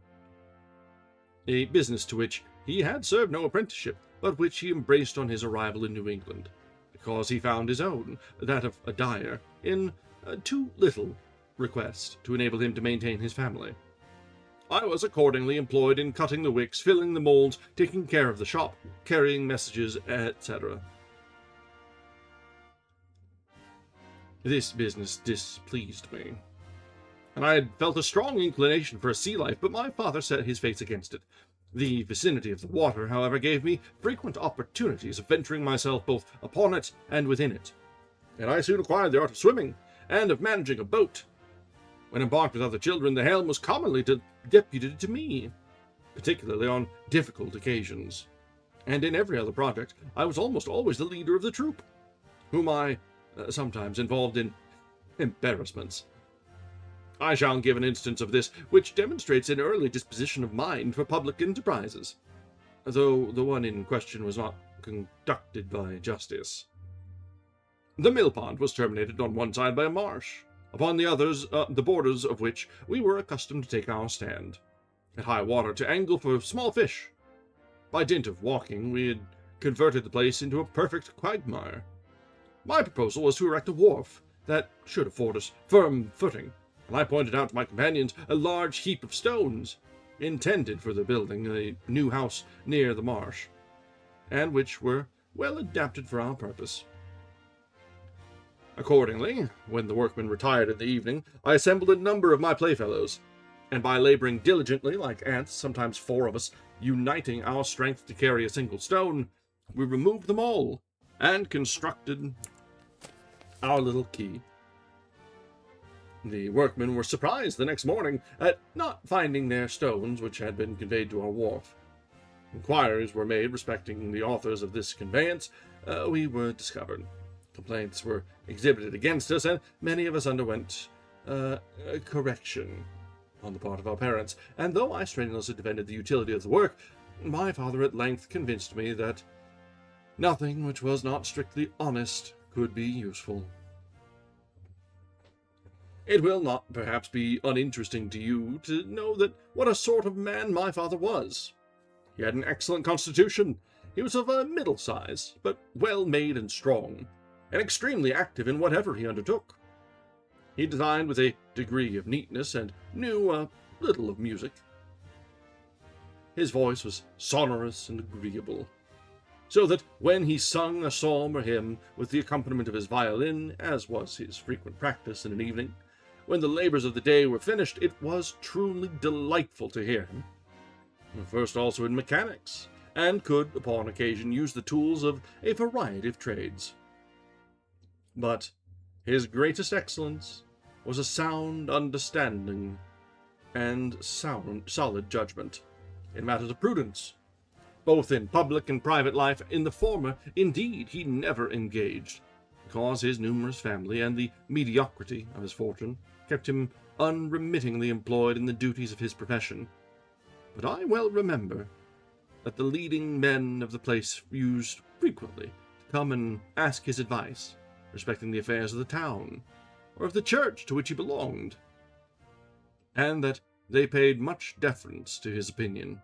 a business to which he had served no apprenticeship, but which he embraced on his arrival in New England, because he found his own, that of a dyer, in too little request to enable him to maintain his family. I was accordingly employed in cutting the wicks, filling the molds, taking care of the shop, carrying messages, etc. This business displeased me, and I had felt a strong inclination for a sea life, but my father set his face against it. The vicinity of the water, however, gave me frequent opportunities of venturing myself both upon it and within it, and I soon acquired the art of swimming, and of managing a boat. When embarked with other children, the helm was commonly deputed to me, particularly on difficult occasions, and in every other project I was almost always the leader of the troop, whom I sometimes involved in embarrassments. I shall give an instance of this which demonstrates an early disposition of mind for public enterprises, though the one in question was not conducted by justice. The mill pond was terminated on one side by a marsh, upon the others, the borders of which we were accustomed to take our stand, at high water, to angle for small fish. By dint of walking, we had converted the place into a perfect quagmire. My proposal was to erect a wharf that should afford us firm footing, and I pointed out to my companions a large heap of stones, intended for the building a new house near the marsh, and which were well adapted for our purpose. Accordingly, when the workmen retired in the evening, I assembled a number of my playfellows, and by laboring diligently like ants, sometimes 4 of us, uniting our strength to carry a single stone, we removed them all, and constructed our little quay. The workmen were surprised the next morning at not finding their stones which had been conveyed to our wharf. Inquiries were made respecting the authors of this conveyance. We were discovered. Complaints were exhibited against us, and many of us underwent correction on the part of our parents. And though I strenuously defended the utility of the work, my father at length convinced me that nothing which was not strictly honest could be useful. It will not perhaps be uninteresting to you to know that what a sort of man my father was. He had an excellent constitution. He was of a middle size, but well made and strong, and extremely active in whatever he undertook. He designed with a degree of neatness, and knew a little of music. His voice was sonorous and agreeable, so that when he sung a psalm or hymn with the accompaniment of his violin, as was his frequent practice in an evening, when the labors of the day were finished, it was truly delightful to hear him. Versed also in mechanics, and could, upon occasion, use the tools of a variety of trades. But his greatest excellence was a sound understanding and solid judgment in matters of prudence, both in public and private life. In the former, indeed, he never engaged, because his numerous family and the mediocrity of his fortune kept him unremittingly employed in the duties of his profession. But I well remember that the leading men of the place used frequently to come and ask his advice respecting the affairs of the town, or of the church to which he belonged, and that they paid much deference to his opinion.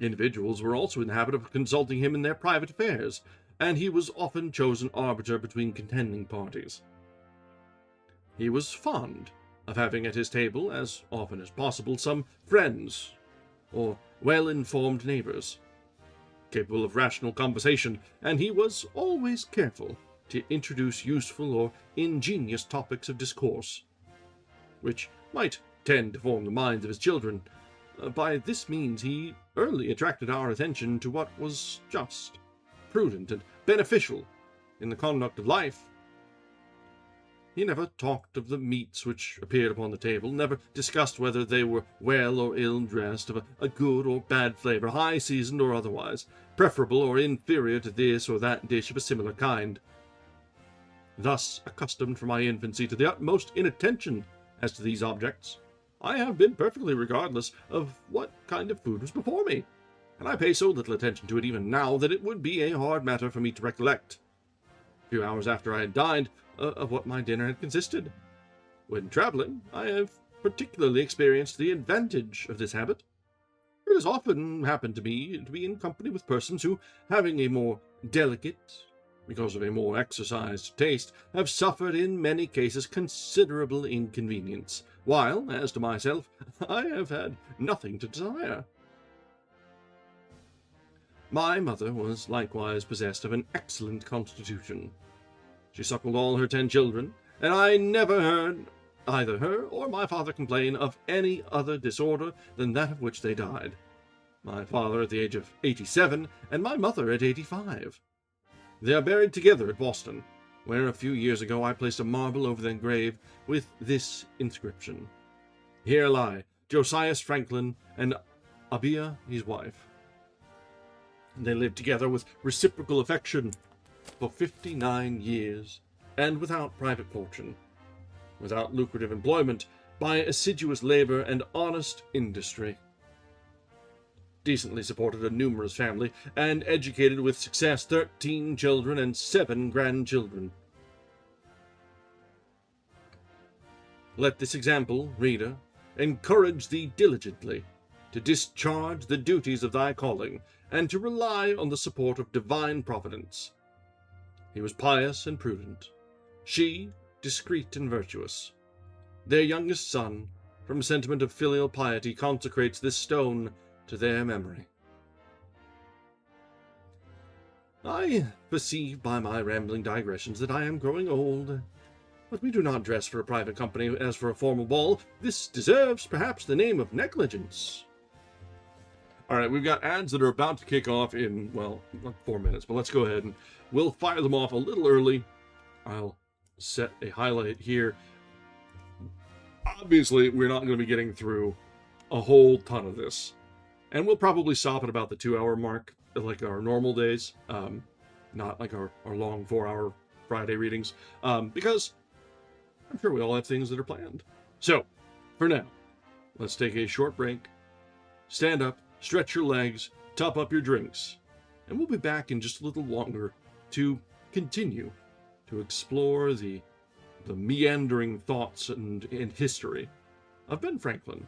Individuals were also in the habit of consulting him in their private affairs, and he was often chosen arbiter between contending parties. He was fond of having at his table, as often as possible, some friends, or well-informed neighbors, capable of rational conversation, and he was always careful to introduce useful or ingenious topics of discourse, which might tend to form the minds of his children. By this means he early attracted our attention to what was just, prudent, and beneficial in the conduct of life. He never talked of the meats which appeared upon the table, never discussed whether they were well or ill dressed, of a good or bad flavor, high seasoned or otherwise, preferable or inferior to this or that dish of a similar kind. Thus accustomed from my infancy to the utmost inattention as to these objects, I have been perfectly regardless of what kind of food was before me, and I pay so little attention to it even now that it would be a hard matter for me to recollect, a few hours after I had dined, of what my dinner had consisted. When traveling, I have particularly experienced the advantage of this habit. It has often happened to me to be in company with persons who, having a more delicate, because of a more exercised taste, have suffered in many cases considerable inconvenience, while, as to myself, I have had nothing to desire. My mother was likewise possessed of an excellent constitution. She suckled all her 10 children, and I never heard either her or my father complain of any other disorder than that of which they died. My father at the age of 87, and my mother at 85. They are buried together at Boston, where a few years ago I placed a marble over their grave with this inscription: "Here lie Josias Franklin and Abia his wife." They lived together with reciprocal affection, for 59 years, and without private fortune, without lucrative employment, by assiduous labor and honest industry. Decently supported a numerous family, and educated with success 13 children and 7 grandchildren. Let this example, reader, encourage thee diligently to discharge the duties of thy calling, and to rely on the support of divine providence. He was pious and prudent, she discreet and virtuous. Their youngest son, from sentiment of filial piety, consecrates this stone to their memory. I perceive by my rambling digressions that I am growing old, but we do not dress for a private company as for a formal ball. This deserves, perhaps, the name of negligence. All right, we've got ads that are about to kick off in, well, not 4 minutes, but let's go ahead and we'll fire them off a little early. I'll set a highlight here. Obviously, we're not going to be getting through a whole ton of this. And we'll probably stop at about the 2-hour mark, like our normal days. Not like our long 4-hour Friday readings. Because I'm sure we all have things that are planned. So, for now, let's take a short break. Stand up, stretch your legs, top up your drinks. And we'll be back in just a little longer to continue to explore the meandering thoughts and history of Ben Franklin.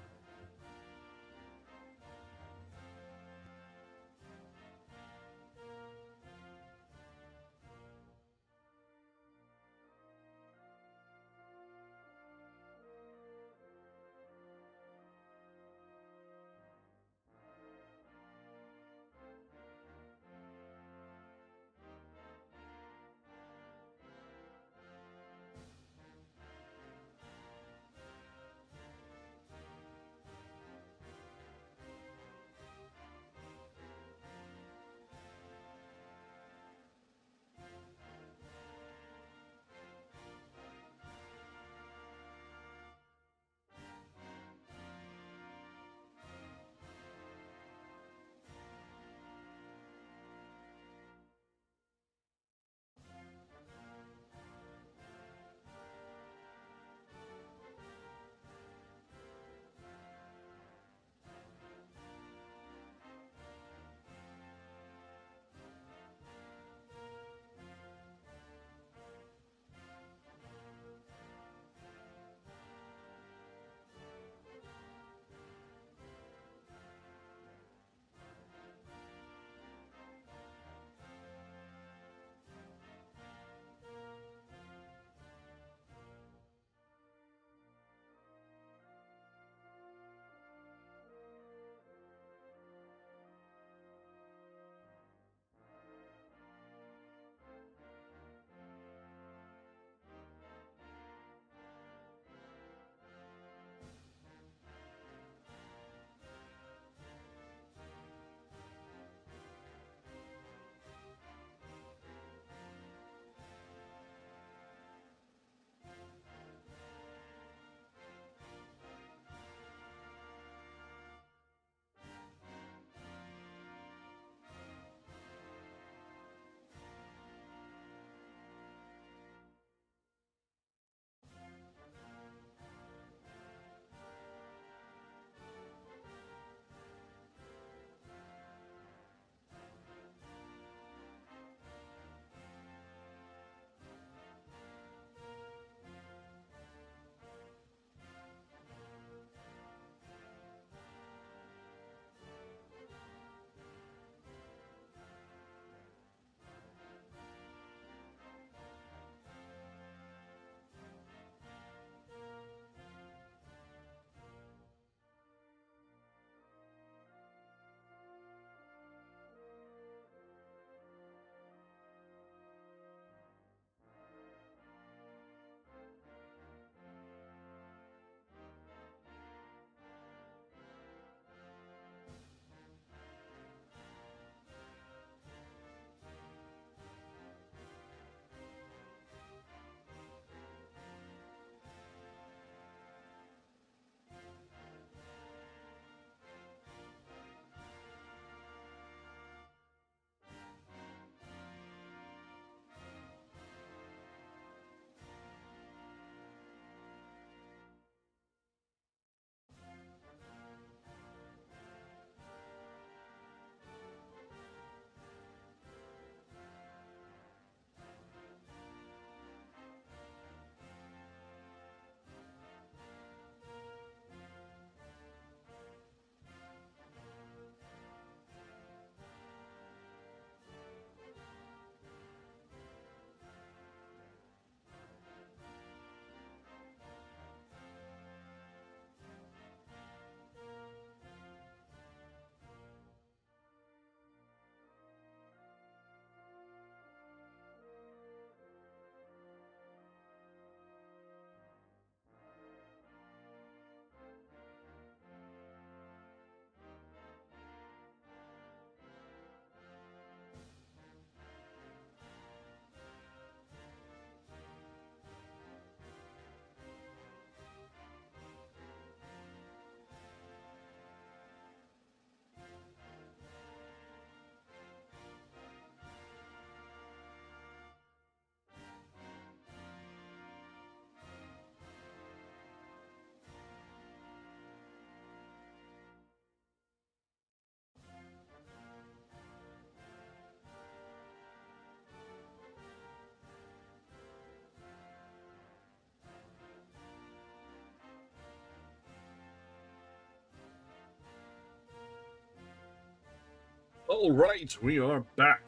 All right, we are back.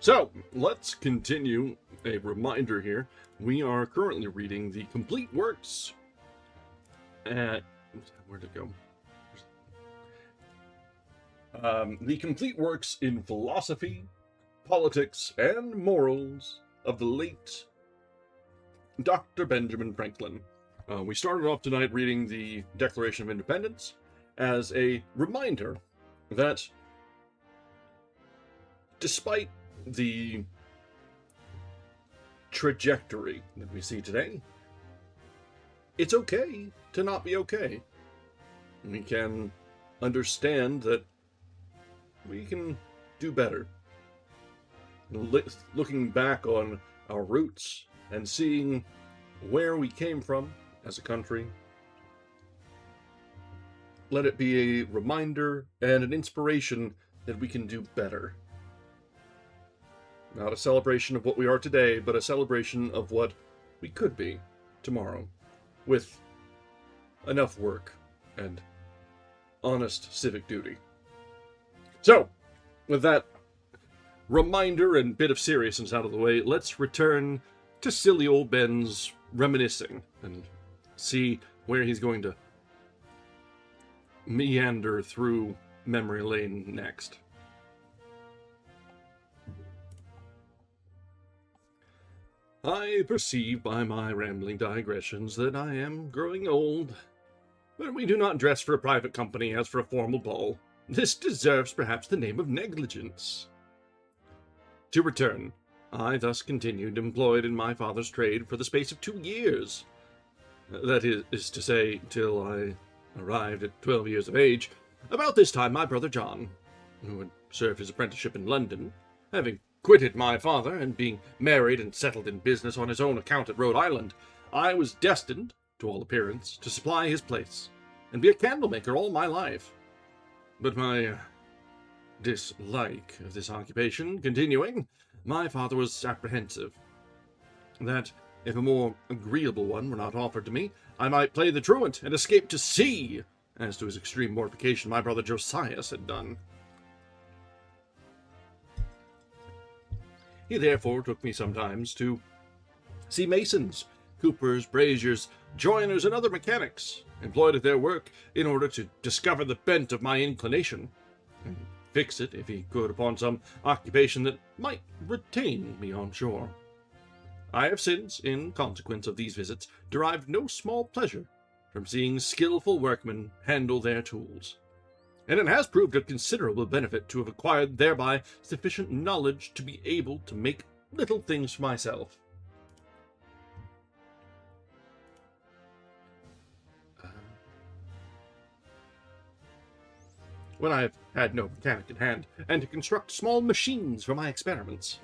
So, let's continue. A reminder here, we are currently reading the complete works at... Where'd it go? The complete works in philosophy, politics, and morals of the late Dr. Benjamin Franklin. We started off tonight reading the Declaration of Independence as a reminder that despite the trajectory that we see today, it's okay to not be okay. We can understand that we can do better. Looking back on our roots and seeing where we came from as a country, let it be a reminder and an inspiration that we can do better. Not a celebration of what we are today, but a celebration of what we could be tomorrow, with enough work and honest civic duty. So, with that reminder and bit of seriousness out of the way, let's return to silly old Ben's reminiscing and see where he's going to meander through memory lane next. I perceive by my rambling digressions that I am growing old, but we do not dress for a private company as for a formal ball. This deserves perhaps the name of negligence. To return, I thus continued employed in my father's trade for the space of 2 years. That is to say, till I arrived at 12 years of age. About this time, my brother John, who had served his apprenticeship in London, having quitted my father and being married and settled in business on his own account at Rhode Island, I was destined, to all appearance, to supply his place and be a candlemaker all my life. But my dislike of this occupation continuing, my father was apprehensive that, if a more agreeable one were not offered to me, I might play the truant and escape to sea, as to his extreme mortification my brother Josias had done. He therefore took me sometimes to see masons, coopers, braziers, joiners, and other mechanics, employed at their work in order to discover the bent of my inclination, and fix it, if he could, upon some occupation that might retain me on shore. I have since, in consequence of these visits, derived no small pleasure from seeing skillful workmen handle their tools, and it has proved of considerable benefit to have acquired thereby sufficient knowledge to be able to make little things for myself. When I have had no mechanic in hand, and to construct small machines for my experiments,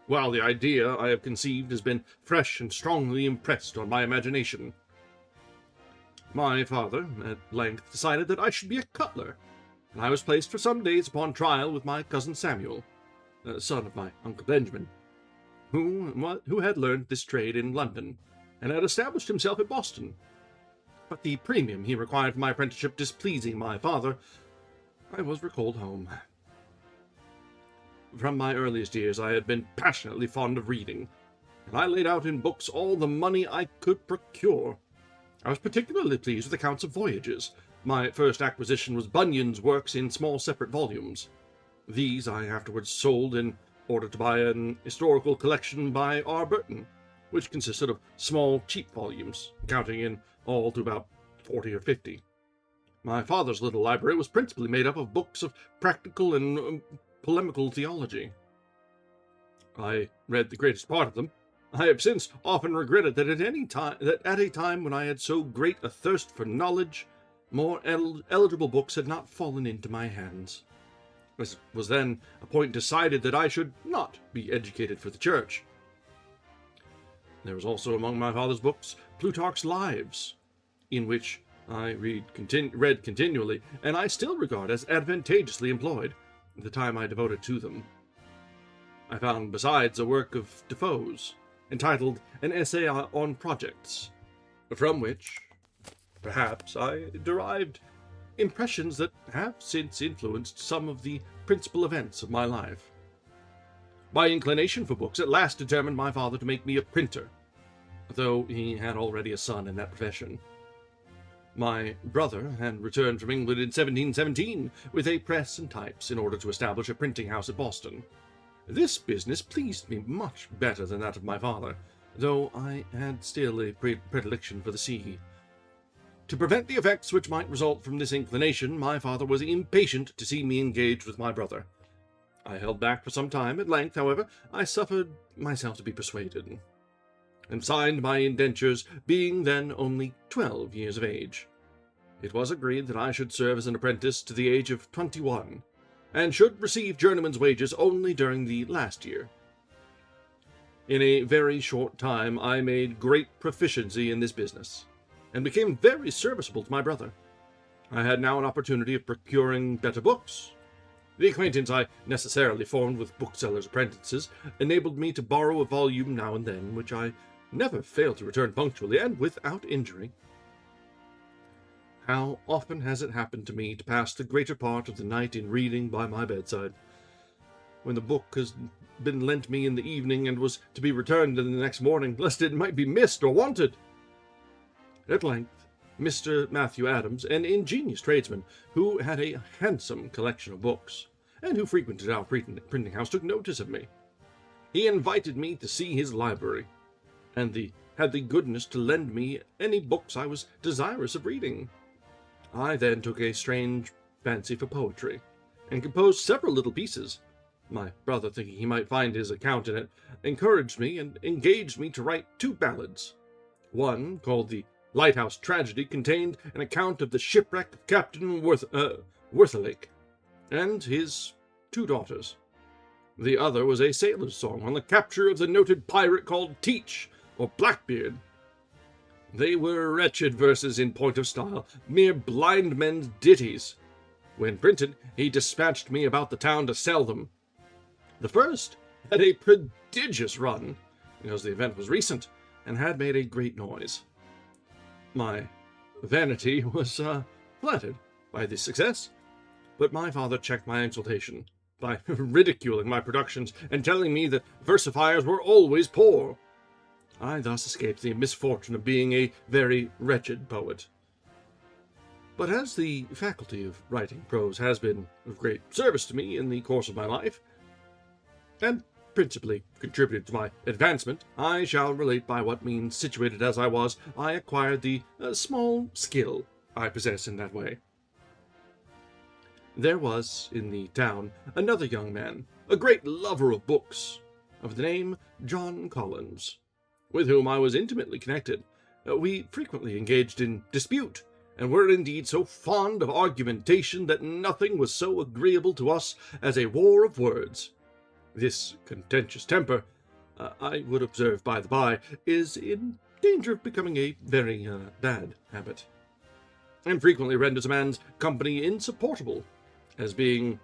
while the idea I have conceived has been fresh and strongly impressed on my imagination. My father at length decided that I should be a cutler, and I was placed for some days upon trial with my cousin Samuel, son of my Uncle Benjamin, who had learned this trade in London, and had established himself at Boston. But the premium he required for my apprenticeship displeasing my father, I was recalled home. From my earliest years I had been passionately fond of reading, and I laid out in books all the money I could procure. I was particularly pleased with accounts of voyages. My first acquisition was Bunyan's works in small separate volumes. These I afterwards sold in order to buy an historical collection by R. Burton, which consisted of small, cheap volumes, counting in all to about 40 or 50. My father's little library was principally made up of books of practical and polemical theology. I read the greatest part of them. I have since often regretted that at a time when I had so great a thirst for knowledge, more eligible books had not fallen into my hands. It was then a point decided that I should not be educated for the church. There was also among my father's books Plutarch's Lives, in which I read continually, and I still regard as advantageously employed the time I devoted to them. I found besides a work of Defoe's, entitled An Essay on Projects, from which, perhaps, I derived impressions that have since influenced some of the principal events of my life. My inclination for books at last determined my father to make me a printer, though he had already a son in that profession. My brother had returned from England in 1717 with a press and types in order to establish a printing house at Boston. This business pleased me much better than that of my father, though I had still a predilection for the sea. To prevent the effects which might result from this inclination, my father was impatient to see me engaged with my brother. I held back for some time. At length, however, I suffered myself to be persuaded, and signed my indentures, being then only 12 years of age. It was agreed that I should serve as an apprentice to the age of 21, and should receive journeyman's wages only during the last year. In a very short time I made great proficiency in this business, and became very serviceable to my brother. I had now an opportunity of procuring better books. The acquaintance I necessarily formed with booksellers' apprentices enabled me to borrow a volume now and then, which I never failed to return punctually and without injury. How often has it happened to me to pass the greater part of the night in reading by my bedside, when the book has been lent me in the evening and was to be returned in the next morning, lest it might be missed or wanted. At length, Mr. Matthew Adams, an ingenious tradesman, who had a handsome collection of books, and who frequented our printing house, took notice of me. He invited me to see his library, and had the goodness to lend me any books I was desirous of reading. I then took a strange fancy for poetry, and composed several little pieces. My brother, thinking he might find his account in it, encouraged me and engaged me to write 2 ballads. One, called The Lighthouse Tragedy, contained an account of the shipwreck of Captain Worthilake and his 2 daughters. The other was a sailor's song on the capture of the noted pirate called Teach, or Blackbeard. They were wretched verses in point of style, mere blind men's ditties. When printed, he dispatched me about the town to sell them. The first had a prodigious run, because the event was recent, and had made a great noise. My vanity was flattered by this success, but my father checked my exultation by ridiculing my productions and telling me that versifiers were always poor. I thus escaped the misfortune of being a very wretched poet. But as the faculty of writing prose has been of great service to me in the course of my life, and principally contributed to my advancement, I shall relate by what means, situated as I was, I acquired the small skill I possess in that way. There was in the town another young man, a great lover of books, of the name John Collins, with whom I was intimately connected. We frequently engaged in dispute, and were indeed so fond of argumentation that nothing was so agreeable to us as a war of words. This contentious temper, I would observe by the by, is in danger of becoming a very bad habit, and frequently renders a man's company insupportable, as being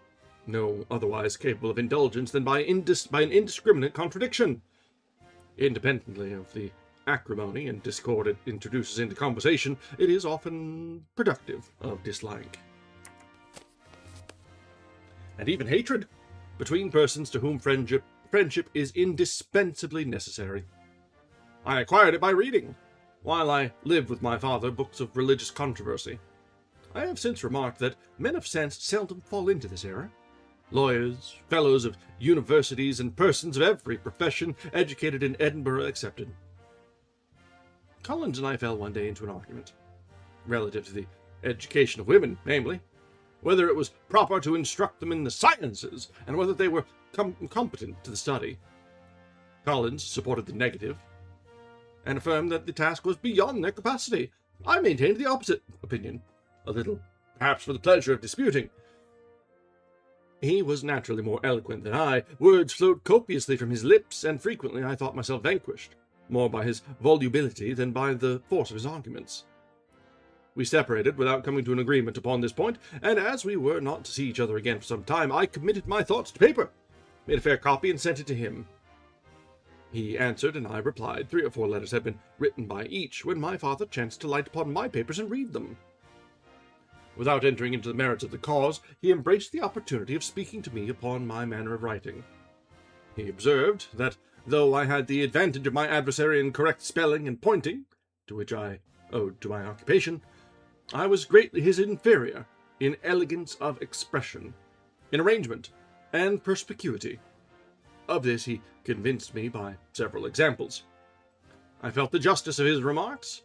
no otherwise capable of indulgence than by an indiscriminate contradiction. Independently of the acrimony and discord it introduces into conversation, it is often productive of dislike, and even hatred, between persons to whom friendship is indispensably necessary. I acquired it by reading, while I lived with my father, books of religious controversy. I have since remarked that men of sense seldom fall into this error. Lawyers, fellows of universities, and persons of every profession educated in Edinburgh excepted. Collins and I fell one day into an argument, relative to the education of women, namely, whether it was proper to instruct them in the sciences, and whether they were competent to the study. Collins supported the negative, and affirmed that the task was beyond their capacity. I maintained the opposite opinion, a little, perhaps for the pleasure of disputing. He was naturally more eloquent than I, words flowed copiously from his lips, and frequently I thought myself vanquished, more by his volubility than by the force of his arguments. We separated without coming to an agreement upon this point, and as we were not to see each other again for some time, I committed my thoughts to paper, made a fair copy, and sent it to him. He answered, and I replied. 3 or 4 letters had been written by each, when my father chanced to light upon my papers and read them. Without entering into the merits of the cause, he embraced the opportunity of speaking to me upon my manner of writing. He observed that, though I had the advantage of my adversary in correct spelling and pointing, to which I owed to my occupation, I was greatly his inferior in elegance of expression, in arrangement, and perspicuity. Of this he convinced me by several examples. I felt the justice of his remarks,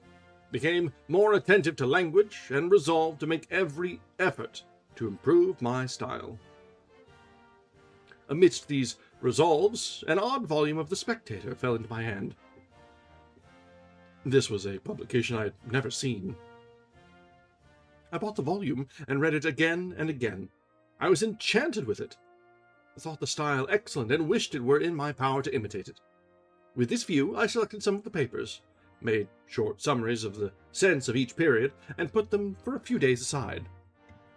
became more attentive to language, and resolved to make every effort to improve my style. Amidst these resolves, an odd volume of The Spectator fell into my hand. This was a publication I had never seen. I bought the volume and read it again and again. I was enchanted with it. I thought the style excellent and wished it were in my power to imitate it. With this view, I selected some of the papers, made short summaries of the sense of each period, and put them for a few days aside.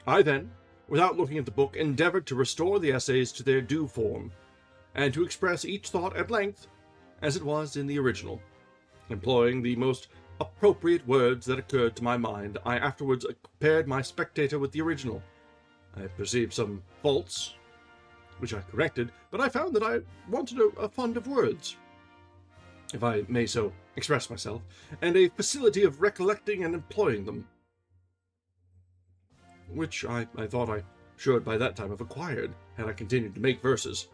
I then, without looking at the book, endeavored to restore the essays to their due form, and to express each thought at length as it was in the original. Employing the most appropriate words that occurred to my mind, I afterwards compared my Spectator with the original. I perceived some faults, which I corrected, but I found that I wanted a fund of words, if I may so express myself, and a facility of recollecting and employing them, which I thought I should by that time have acquired, had I continued to make verses.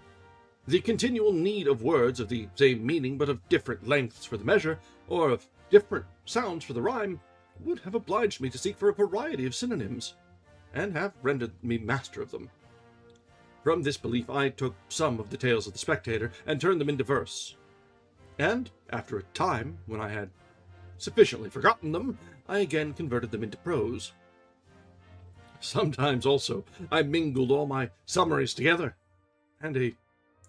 The continual need of words of the same meaning, but of different lengths for the measure, or of different sounds for the rhyme, would have obliged me to seek for a variety of synonyms, and have rendered me master of them. From this belief I took some of the tales of the Spectator, and turned them into verse. And, after a time, when I had sufficiently forgotten them, I again converted them into prose. Sometimes, also, I mingled all my summaries together, and a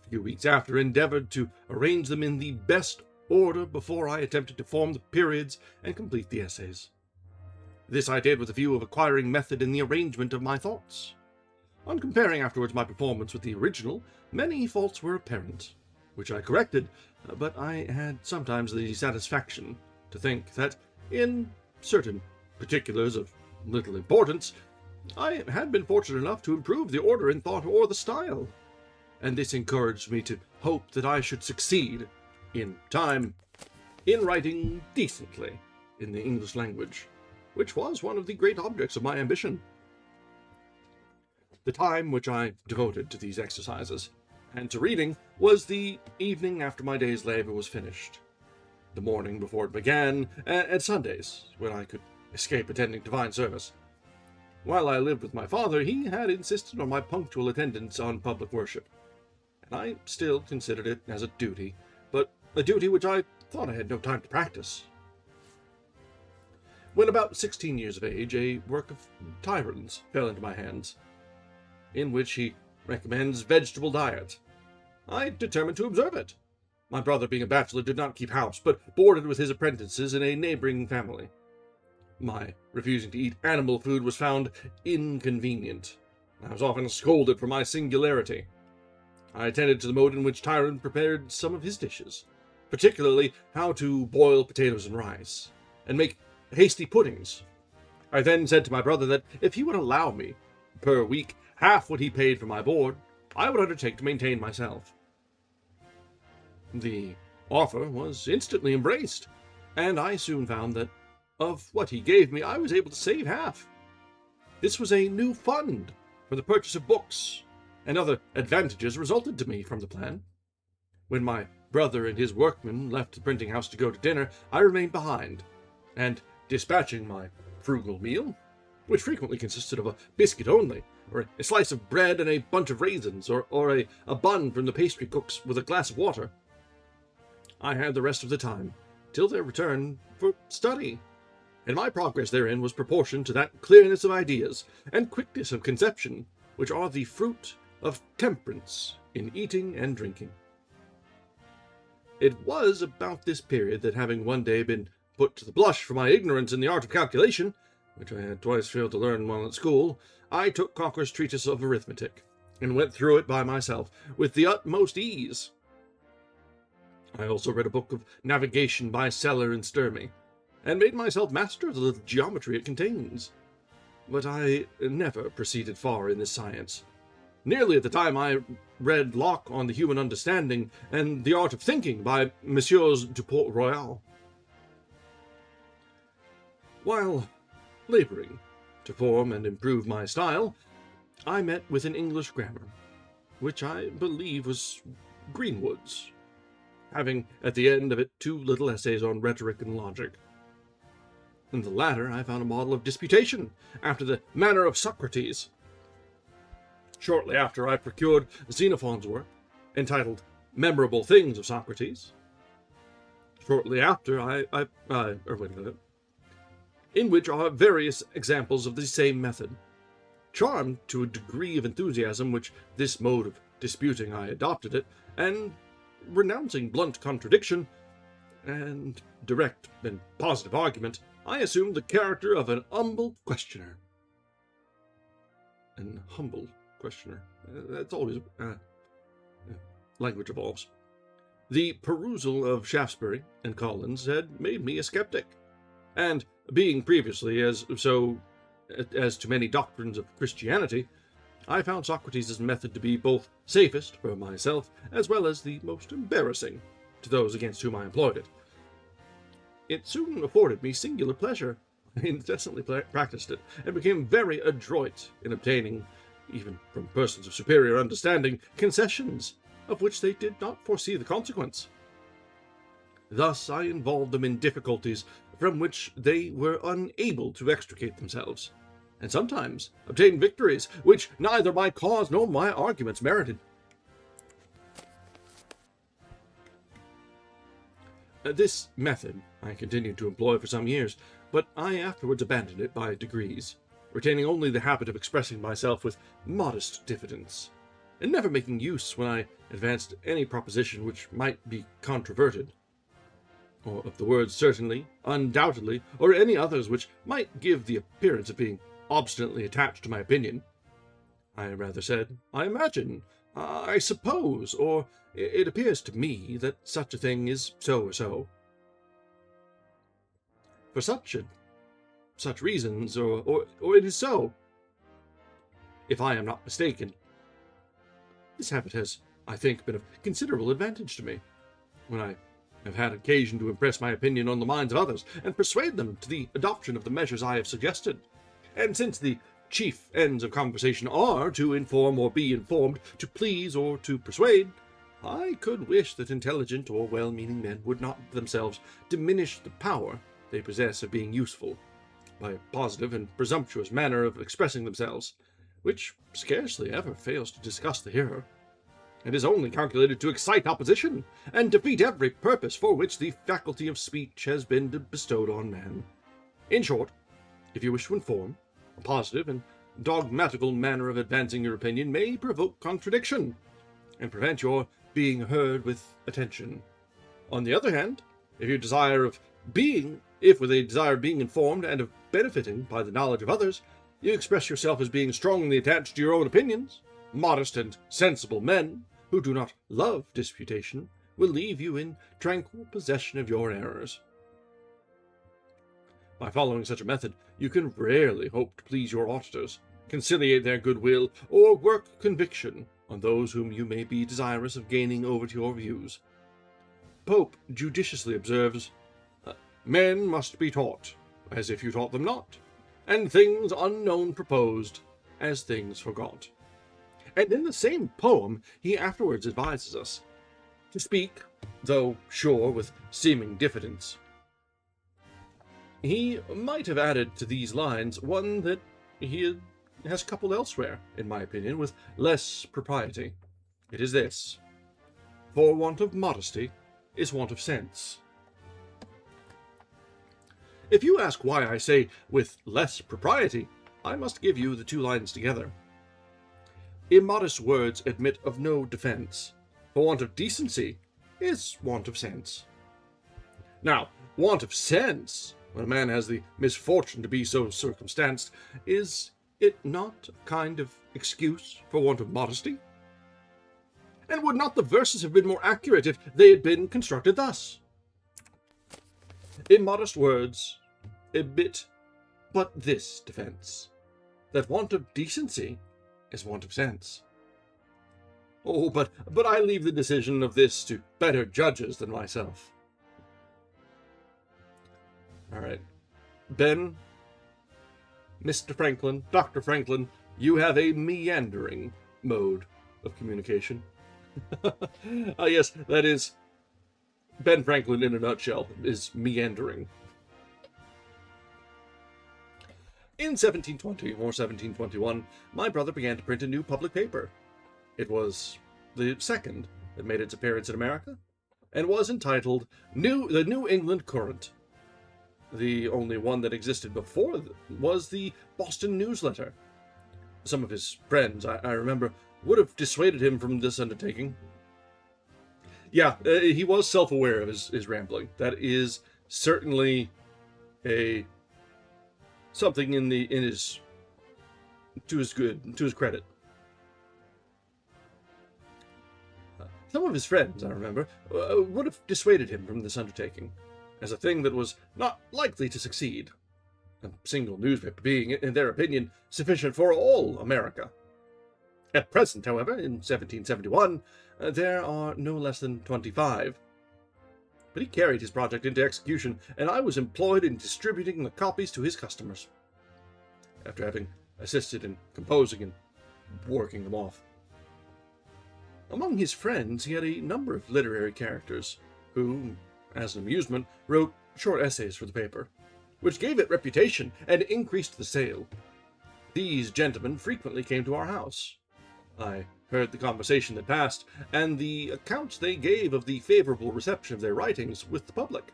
few weeks after endeavored to arrange them in the best order before I attempted to form the periods and complete the essays. This I did with a view of acquiring method in the arrangement of my thoughts. On comparing afterwards my performance with the original, many faults were apparent, which I corrected, but I had sometimes the satisfaction to think that, in certain particulars of little importance, I had been fortunate enough to improve the order in thought or the style, and this encouraged me to hope that I should succeed, in time, in writing decently in the English language, which was one of the great objects of my ambition. The time which I devoted to these exercises and to reading was the evening after my day's labor was finished, the morning before it began, and Sundays, when I could escape attending divine service. While I lived with my father, he had insisted on my punctual attendance on public worship, and I still considered it as a duty, but a duty which I thought I had no time to practice. When about 16 years of age, a work of Tyron's fell into my hands, in which he recommends vegetable diet. I determined to observe it. My brother, being a bachelor, did not keep house, but boarded with his apprentices in a neighboring family. My refusing to eat animal food was found inconvenient. I was often scolded for my singularity. I attended to the mode in which Tyron prepared some of his dishes, particularly how to boil potatoes and rice, and make hasty puddings. I then said to my brother that if he would allow me, per week, half what he paid for my board, I would undertake to maintain myself. The offer was instantly embraced, and I soon found that of what he gave me I was able to save half. This was a new fund for the purchase of books, and other advantages resulted to me from the plan. When my brother and his workmen left the printing house to go to dinner, I remained behind, and dispatching my frugal meal, which frequently consisted of a biscuit only, or a slice of bread and a bunch of raisins, or a bun from the pastry cook's with a glass of water, I had the rest of the time, till their return, for study, and my progress therein was proportioned to that clearness of ideas and quickness of conception which are the fruit of temperance in eating and drinking. It was about this period that, having one day been put to the blush for my ignorance in the art of calculation, which I had twice failed to learn while at school, I took Cocker's Treatise of Arithmetic, and went through it by myself, with the utmost ease. I also read a book of navigation by Seller and Sturmey, and made myself master of the little geometry it contains. but I never proceeded far in this science. Nearly at the time I read Locke on the Human Understanding and the Art of Thinking by Messieurs du Port-Royal. While laboring to form and improve my style, I met with an English grammar, which I believe was Greenwood's, having at the end of it 2 little essays on rhetoric and logic. In the latter, I found a model of disputation, after the manner of Socrates. Shortly after, I procured Xenophon's work, entitled Memorable Things of Socrates. Shortly after, in which are various examples of the same method. Charmed to a degree of enthusiasm which this mode of disputing I adopted it, and renouncing blunt contradiction and direct and positive argument, I assumed the character of an humble questioner. An humble questioner. That's always... language evolves. The perusal of Shaftesbury and Collins had made me a skeptic, and being previously as to many doctrines of Christianity, I found Socrates' method to be both safest for myself as well as the most embarrassing to those against whom I employed it. It soon afforded me singular pleasure. I incessantly practiced it, and became very adroit in obtaining, even from persons of superior understanding, concessions of which they did not foresee the consequence. Thus I involved them in difficulties from which they were unable to extricate themselves, and sometimes obtained victories which neither my cause nor my arguments merited. This method I continued to employ for some years, but I afterwards abandoned it by degrees, retaining only the habit of expressing myself with modest diffidence, and never making use when I advanced any proposition which might be controverted, or of the words certainly, undoubtedly, or any others which might give the appearance of being obstinately attached to my opinion. I rather said, I imagine, I suppose, or it appears to me that such a thing is so or so. For such reasons, or it is so, if I am not mistaken. This habit has, I think, been of considerable advantage to me, when I have had occasion to impress my opinion on the minds of others, and persuade them to the adoption of the measures I have suggested. And since the chief ends of conversation are to inform or be informed, to please or to persuade, I could wish that intelligent or well-meaning men would not themselves diminish the power they possess of being useful, by a positive and presumptuous manner of expressing themselves, which scarcely ever fails to disgust the hearer, and is only calculated to excite opposition, and defeat every purpose for which the faculty of speech has been bestowed on man. In short, if you wish to inform, a positive and dogmatical manner of advancing your opinion may provoke contradiction, and prevent your being heard with attention. On the other hand, if with a desire of being informed and of benefiting by the knowledge of others, you express yourself as being strongly attached to your own opinions, modest and sensible men, who do not love disputation, will leave you in tranquil possession of your errors. By following such a method, you can rarely hope to please your auditors, conciliate their goodwill, or work conviction on those whom you may be desirous of gaining over to your views. Pope judiciously observes, Men must be taught, as if you taught them not, and things unknown proposed, as things forgot. And in the same poem he afterwards advises us to speak, though sure with seeming diffidence. He might have added to these lines one that he has coupled elsewhere, in my opinion, with less propriety. It is this: For want of modesty is want of sense. If you ask why I say with less propriety, I must give you the 2 lines together. Immodest words admit of no defense, for want of decency is want of sense. Now, want of sense, when a man has the misfortune to be so circumstanced, is it not a kind of excuse for want of modesty? And would not the verses have been more accurate if they had been constructed thus? Immodest words admit but this defense, that want of decency is want of sense. Oh, but I leave the decision of this to better judges than myself. All right. Ben, Mr. Franklin, Dr. Franklin, you have a meandering mode of communication. Yes, that is Ben Franklin in a nutshell, is meandering. In 1720 or 1721, my brother began to print a new public paper. It was the second that made its appearance in America, and was entitled The New England Courant. The only one that existed before was the Boston Newsletter. Some of his friends, I remember, would have dissuaded him from this undertaking. Yeah, he was self-aware of his rambling. That is certainly something to his credit. Some of his friends, I remember, would have dissuaded him from this undertaking, as a thing that was not likely to succeed, a single newspaper being, in their opinion, sufficient for all America. At present, however, in 1771, there are no less than 25. But he carried his project into execution, and I was employed in distributing the copies to his customers, after having assisted in composing and working them off. Among his friends, he had a number of literary characters, who, as an amusement, wrote short essays for the paper, which gave it reputation and increased the sale. These gentlemen frequently came to our house. I heard the conversation that passed, and the accounts they gave of the favorable reception of their writings with the public.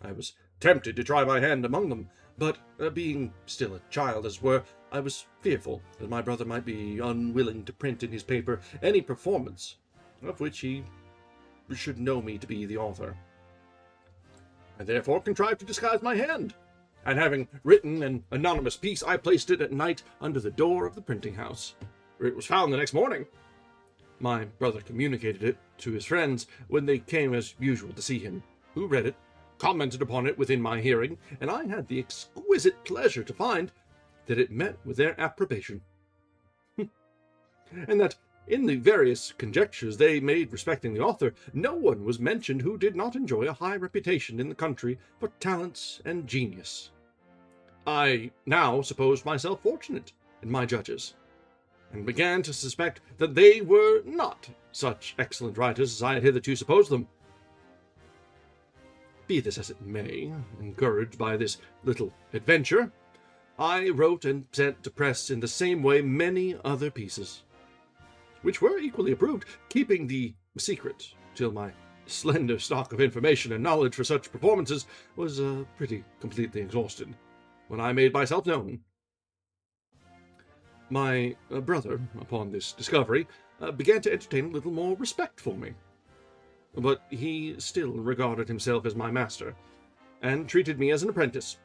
I was tempted to try my hand among them, but, being still a child as were, I was fearful that my brother might be unwilling to print in his paper any performance of which he should know me to be the author. I therefore contrived to disguise my hand, and having written an anonymous piece, I placed it at night under the door of the printing house, where it was found the next morning. My brother communicated it to his friends when they came as usual to see him, who read it, commented upon it within my hearing, and I had the exquisite pleasure to find that it met with their approbation, and that in the various conjectures they made respecting the author, no one was mentioned who did not enjoy a high reputation in the country for talents and genius. I now supposed myself fortunate in my judges, and began to suspect that they were not such excellent writers as I had hitherto supposed them. Be this as it may, encouraged by this little adventure, I wrote and sent to press in the same way many other pieces, which were equally approved, keeping the secret till my slender stock of information and knowledge for such performances was pretty completely exhausted, when I made myself known. My brother, upon this discovery, began to entertain a little more respect for me, but he still regarded himself as my master, and treated me as an apprentice.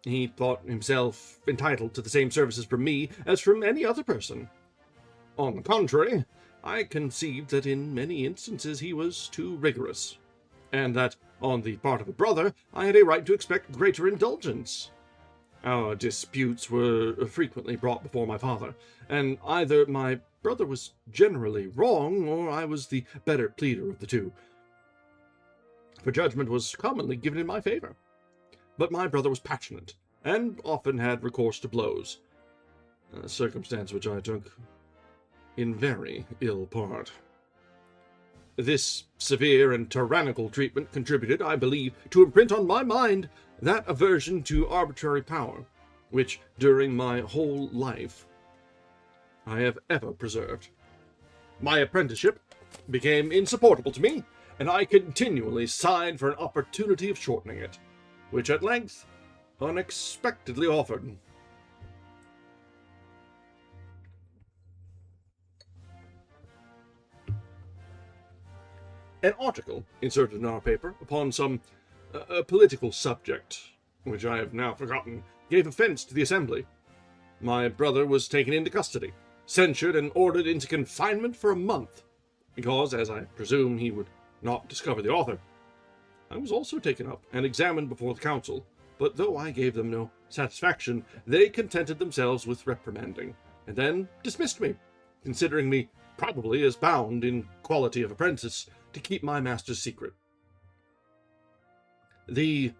He thought himself entitled to the same services from me as from any other person. On the contrary, I conceived that in many instances he was too rigorous, and that, on the part of a brother, I had a right to expect greater indulgence. Our disputes were frequently brought before my father, and either my brother was generally wrong, or I was the better pleader of the two, for judgment was commonly given in my favor. But my brother was passionate, and often had recourse to blows, a circumstance which I took in very ill part. This severe and tyrannical treatment contributed, I believe, to imprint on my mind that aversion to arbitrary power, which, during my whole life, I have ever preserved. My apprenticeship became insupportable to me, and I continually sighed for an opportunity of shortening it, which at length unexpectedly offered. An article inserted in our paper upon some political subject, which I have now forgotten, gave offense to the assembly. My brother was taken into custody, censured, and ordered into confinement for a month, because, as I presume, he would not discover the author. I was also taken up and examined before the council, but though I gave them no satisfaction, they contented themselves with reprimanding, and then dismissed me, considering me probably as bound in quality of apprentice to keep my master's secret. The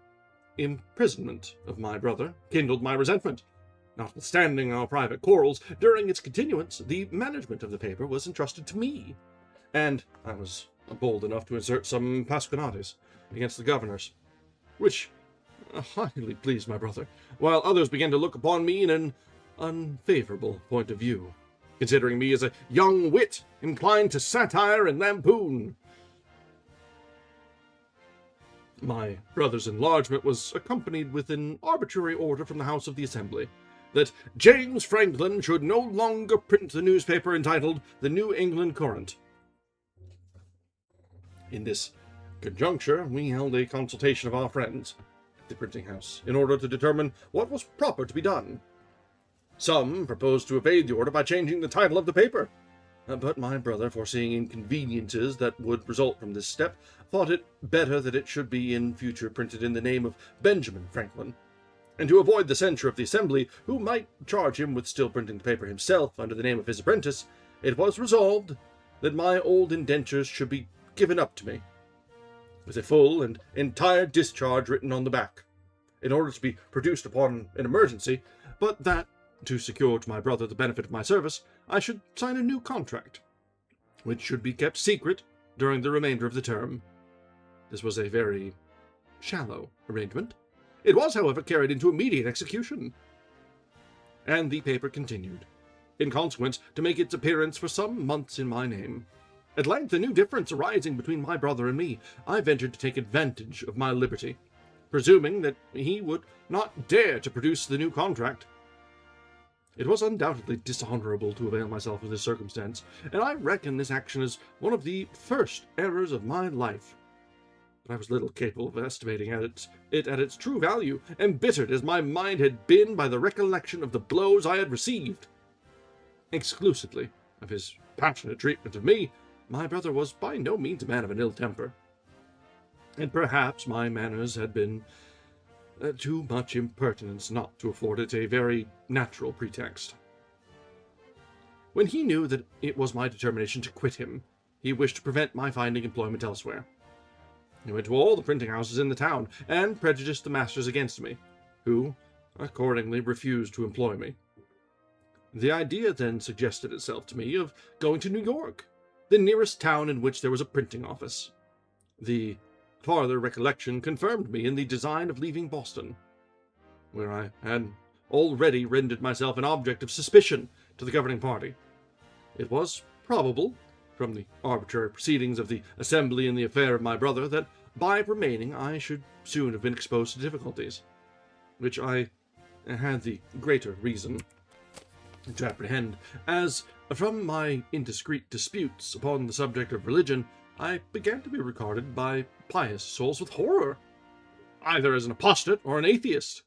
imprisonment of my brother kindled my resentment. Notwithstanding our private quarrels, during its continuance, the management of the paper was entrusted to me, and I was bold enough to insert some pasquinades against the governors, which highly pleased my brother, while others began to look upon me in an unfavorable point of view, considering me as a young wit inclined to satire and lampoon. My brother's enlargement was accompanied with an arbitrary order from the House of the Assembly that James Franklin should no longer print the newspaper entitled The New England Courant. In this conjuncture, we held a consultation of our friends at the printing house in order to determine what was proper to be done. Some proposed to evade the order by changing the title of the paper, but my brother, foreseeing inconveniences that would result from this step, thought it better that it should be in future printed in the name of Benjamin Franklin. And to avoid the censure of the Assembly, who might charge him with still printing the paper himself under the name of his apprentice, it was resolved that my old indentures should be given up to me, with a full and entire discharge written on the back, in order to be produced upon an emergency, but that, to secure to my brother the benefit of my service, I should sign a new contract, which should be kept secret during the remainder of the term. This was a very shallow arrangement. It was, however, carried into immediate execution, and the paper continued, in consequence, to make its appearance for some months in my name. At length, a new difference arising between my brother and me, I ventured to take advantage of my liberty, presuming that he would not dare to produce the new contract. It was undoubtedly dishonorable to avail myself of this circumstance, and I reckon this action as one of the first errors of my life. But I was little capable of estimating it at its true value, embittered as my mind had been by the recollection of the blows I had received. Exclusively of his passionate treatment of me, my brother was by no means a man of an ill temper, and perhaps my manners had been too much impertinence not to afford it a very natural pretext. When he knew that it was my determination to quit him, he wished to prevent my finding employment elsewhere. He went to all the printing houses in the town, and prejudiced the masters against me, who accordingly refused to employ me. The idea then suggested itself to me of going to New York, the nearest town in which there was a printing office. The farther recollection confirmed me in the design of leaving Boston, where I had already rendered myself an object of suspicion to the governing party. It was probable, from the arbitrary proceedings of the Assembly in the affair of my brother, that by remaining I should soon have been exposed to difficulties, which I had the greater reason to apprehend, as from my indiscreet disputes upon the subject of religion, I began to be regarded by pious souls with horror, either as an apostate or an atheist.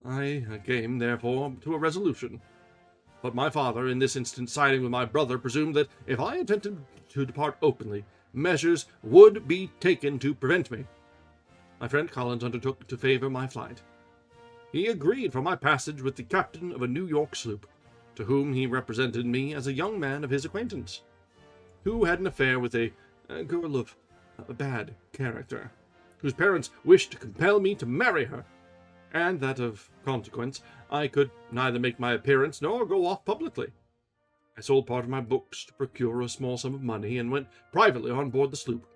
I came, therefore, to a resolution. But my father, in this instance siding with my brother, presumed that if I attempted to depart openly, measures would be taken to prevent me. My friend Collins undertook to favor my flight. He agreed for my passage with the captain of a New York sloop, to whom he represented me as a young man of his acquaintance, who had an affair with a girl of bad character, whose parents wished to compel me to marry her, and that of consequence I could neither make my appearance nor go off publicly. I sold part of my books to procure a small sum of money, and went privately on board the sloop.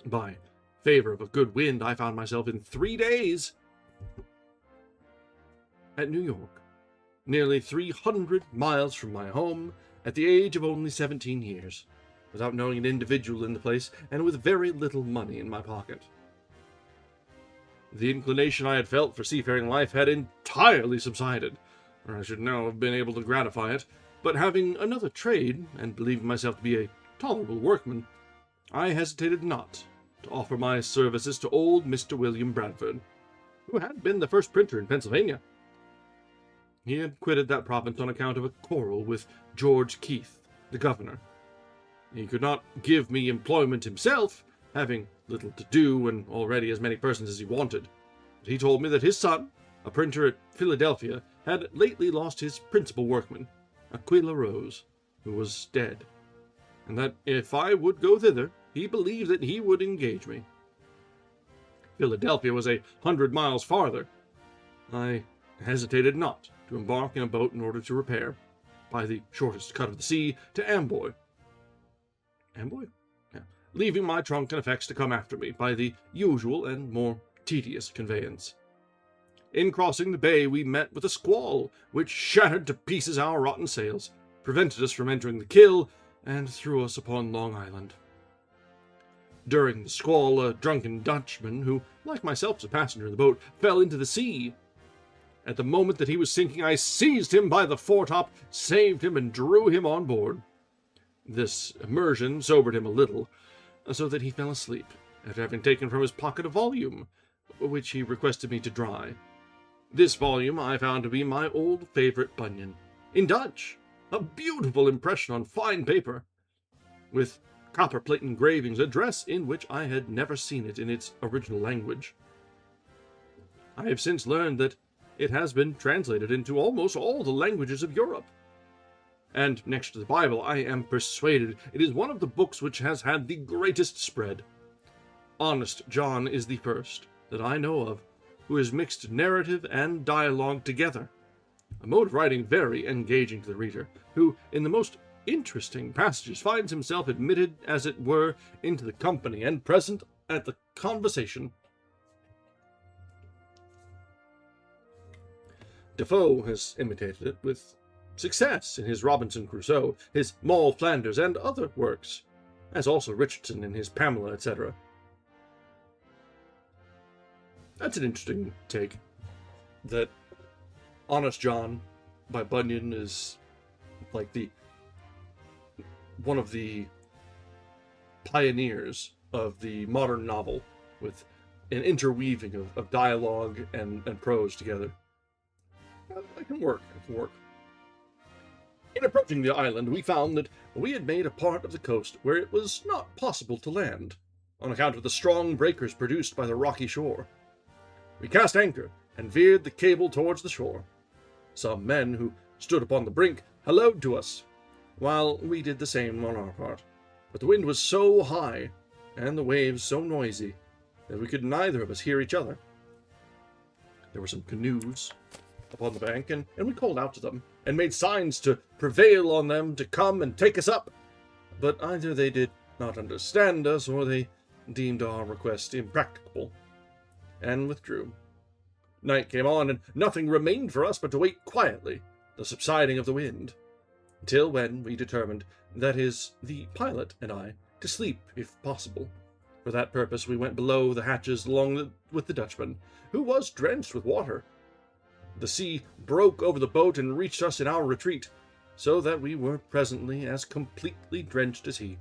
By favor of a good wind, I found myself in 3 days at New York, nearly 300 miles from my home, at the age of only 17 years, without knowing an individual in the place, and with very little money in my pocket. The inclination I had felt for seafaring life had entirely subsided, or I should now have been able to gratify it, but having another trade, and believing myself to be a tolerable workman, I hesitated not to offer my services to old Mr. William Bradford, who had been the first printer in Pennsylvania. He had quitted that province on account of a quarrel with George Keith, the governor. He could not give me employment himself, having little to do and already as many persons as he wanted, He told me that his son, a printer at Philadelphia, had lately lost his principal workman, Aquila Rose, who was dead, and that if I would go thither, he believed that he would engage me. Philadelphia was 100 miles farther. I hesitated not to embark in a boat in order to repair, by the shortest cut of the sea, to Amboy. Amboy? Yeah. Leaving my trunk and effects to come after me by the usual and more tedious conveyance. In crossing the bay, we met with a squall, which shattered to pieces our rotten sails, prevented us from entering the Kill, and threw us upon Long Island. During the squall, a drunken Dutchman, who, like myself, was a passenger in the boat, fell into the sea. At the moment that he was sinking, I seized him by the foretop, saved him, and drew him on board. This immersion sobered him a little, so that he fell asleep, after having taken from his pocket a volume, which he requested me to dry. This volume I found to be my old favorite Bunyan, in Dutch, a beautiful impression on fine paper, with copperplate engravings, a dress in which I had never seen it in its original language. I have since learned that it has been translated into almost all the languages of Europe. And next to the Bible, I am persuaded it is one of the books which has had the greatest spread. Honest John is the first that I know of who has mixed narrative and dialogue together, a mode of writing very engaging to the reader, who, in the most interesting passages, finds himself admitted, as it were, into the company and present at the conversation. Defoe has imitated it with success in his Robinson Crusoe, his Moll Flanders, and other works, as also Richardson in his Pamela, etc. That's an interesting take, that Honest John by Bunyan is like one of the pioneers of the modern novel, with an interweaving of dialogue and prose together. It can work. In approaching the island, we found that we had made a part of the coast where it was not possible to land, on account of the strong breakers produced by the rocky shore. We cast anchor and veered the cable towards the shore. Some men who stood upon the brink hallooed to us, while we did the same on our part. But the wind was so high, and the waves so noisy, that we could neither of us hear each other. There were some canoes upon the bank, and we called out to them, and made signs to prevail on them to come and take us up. But either they did not understand us, or they deemed our request impracticable, and withdrew. Night came on, and nothing remained for us but to wait quietly the subsiding of the wind, till when we determined, that is, the pilot and I, to sleep if possible. For that purpose we went below the hatches along with the Dutchman, who was drenched with water. The sea broke over the boat and reached us in our retreat, so that we were presently as completely drenched as he.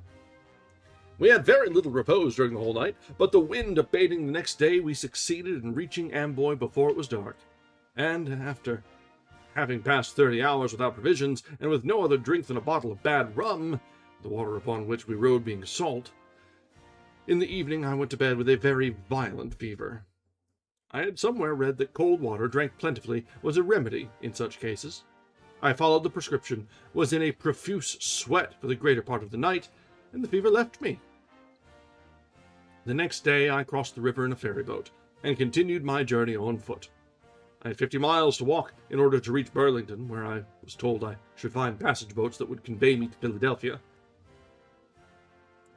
We had very little repose during the whole night, but the wind abating the next day, we succeeded in reaching Amboy before it was dark, and after having passed 30 hours without provisions, and with no other drink than a bottle of bad rum, the water upon which we rode being salt, in the evening I went to bed with a very violent fever. I had somewhere read that cold water, drank plentifully, was a remedy in such cases. I followed the prescription, was in a profuse sweat for the greater part of the night, and the fever left me. The next day I crossed the river in a ferry boat, and continued my journey on foot. I had 50 miles to walk in order to reach Burlington, where I was told I should find passage boats that would convey me to Philadelphia.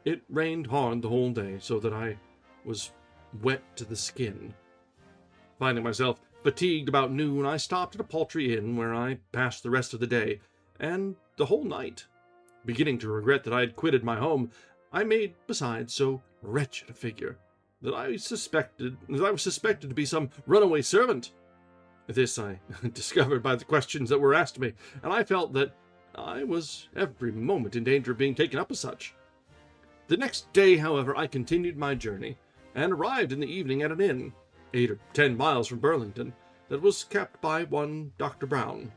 It rained hard the whole day, so that I was wet to the skin. Finding myself fatigued about noon, I stopped at a paltry inn, where I passed the rest of the day, and the whole night. Beginning to regret that I had quitted my home, I made, besides, so wretched a figure, that I was suspected to be some runaway servant. This I discovered by the questions that were asked me, and I felt that I was every moment in danger of being taken up as such. The next day, however, I continued my journey, and arrived in the evening at an inn, 8 or 10 miles from Burlington, that was kept by one Dr. Brown.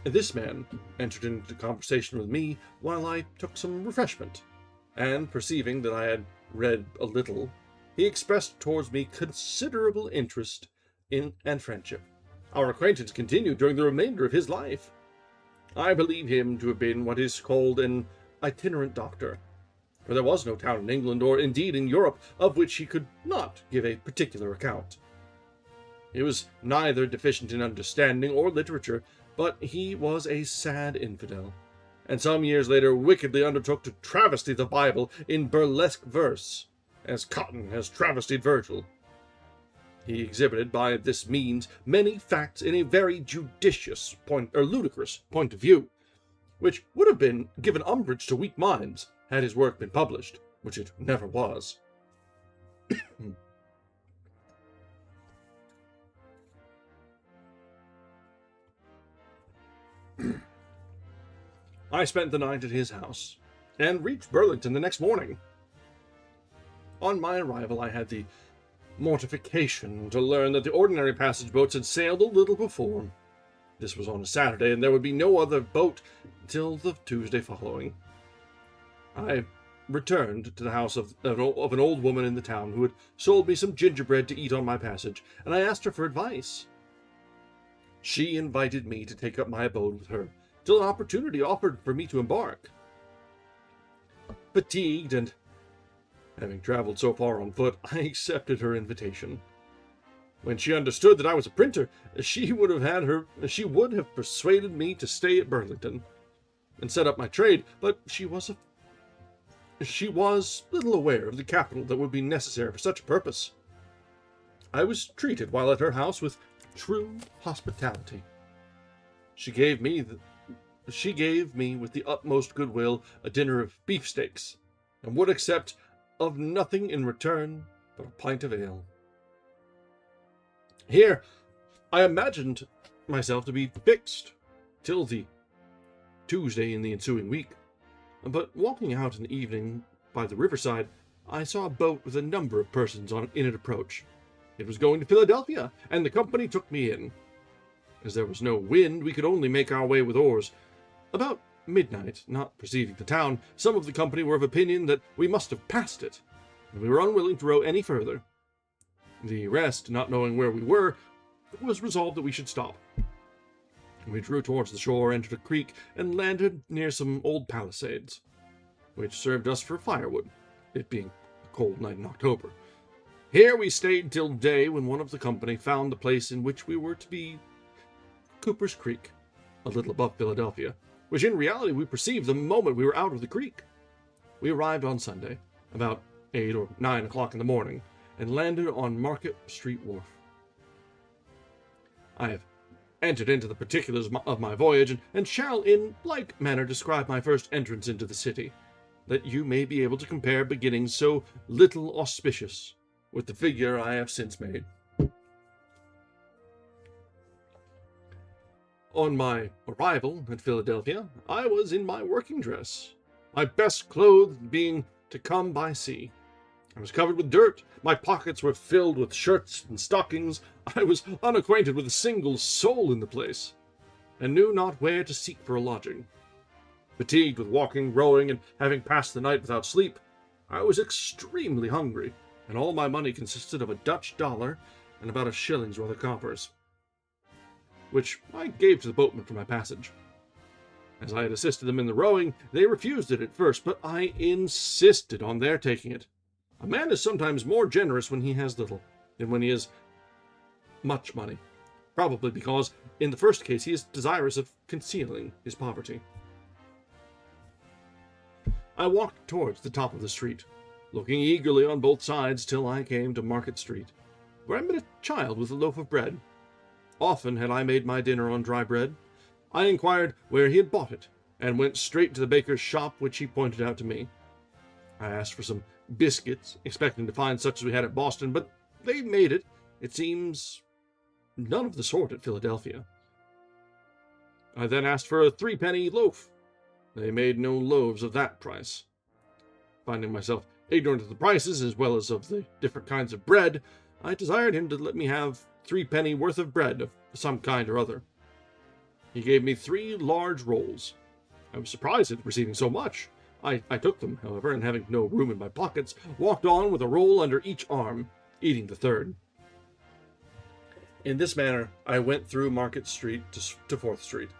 This man entered into conversation with me while I took some refreshment, and perceiving that I had read a little, he expressed towards me considerable interest in and friendship. Our acquaintance continued during the remainder of his life. I believe him to have been what is called an itinerant doctor, for there was no town in England, or indeed in Europe, of which he could not give a particular account. He was neither deficient in understanding or literature, but he was a sad infidel, and some years later wickedly undertook to travesty the Bible in burlesque verse, as Cotton has travestied Virgil. He exhibited by this means many facts in a very ludicrous point of view, which would have been given umbrage to weak minds had his work been published, which it never was. I spent the night at his house, and reached Burlington the next morning. On my arrival, I had the mortification to learn that the ordinary passage boats had sailed a little before. This was on a Saturday, and there would be no other boat till the Tuesday following. I returned to the house of an old woman in the town who had sold me some gingerbread to eat on my passage, and I asked her for advice. She invited me to take up my abode with her, till an opportunity offered for me to embark. Fatigued and having traveled so far on foot, I accepted her invitation. When she understood that I was a printer, she would have persuaded me to stay at Burlington and set up my trade, but she was little aware of the capital that would be necessary for such a purpose. I was treated while at her house with true hospitality. She gave me, with the utmost goodwill, a dinner of beefsteaks, and would accept of nothing in return but a pint of ale. Here, I imagined myself to be fixed till the Tuesday in the ensuing week, but walking out in the evening by the riverside, I saw a boat with a number of persons in it approach. It was going to Philadelphia, and the company took me in. As there was no wind, we could only make our way with oars. About midnight, not perceiving the town, some of the company were of opinion that we must have passed it, and we were unwilling to row any further. The rest, not knowing where we were, it was resolved that we should stop. We drew towards the shore, entered a creek, and landed near some old palisades, which served us for firewood, it being a cold night in October. Here we stayed till day, when one of the company found the place in which we were to be Cooper's Creek, a little above Philadelphia, which in reality we perceived the moment we were out of the creek. We arrived on Sunday, about 8 or 9 o'clock in the morning, and landed on Market Street Wharf. I have entered into the particulars of my voyage, and shall in like manner describe my first entrance into the city, that you may be able to compare beginnings so little auspicious with the figure I have since made. On my arrival at Philadelphia, I was in my working dress, my best clothes being to come by sea. I was covered with dirt, my pockets were filled with shirts and stockings, I was unacquainted with a single soul in the place, and knew not where to seek for a lodging. Fatigued with walking, rowing, and having passed the night without sleep, I was extremely hungry, and all my money consisted of a Dutch dollar and about a shilling's worth of coppers, which I gave to the boatman for my passage. As I had assisted them in the rowing, they refused it at first, but I insisted on their taking it. A man is sometimes more generous when he has little than when he has much money, probably because, in the first case, he is desirous of concealing his poverty. I walked towards the top of the street, looking eagerly on both sides till I came to Market Street, where I met a child with a loaf of bread. Often had I made my dinner on dry bread. I inquired where he had bought it, and went straight to the baker's shop, which he pointed out to me. I asked for some biscuits, expecting to find such as we had at Boston, but they made it seems, none of the sort at Philadelphia. I then asked for a 3-penny loaf. They made no loaves of that price. Finding myself ignorant of the prices, as well as of the different kinds of bread, I desired him to let me have 3-penny worth of bread of some kind or other. He gave me 3 large rolls. I was surprised at receiving so much. I took them, however, and having no room in my pockets, walked on with a roll under each arm, eating the third. In this manner, I went through Market Street to 4th Street,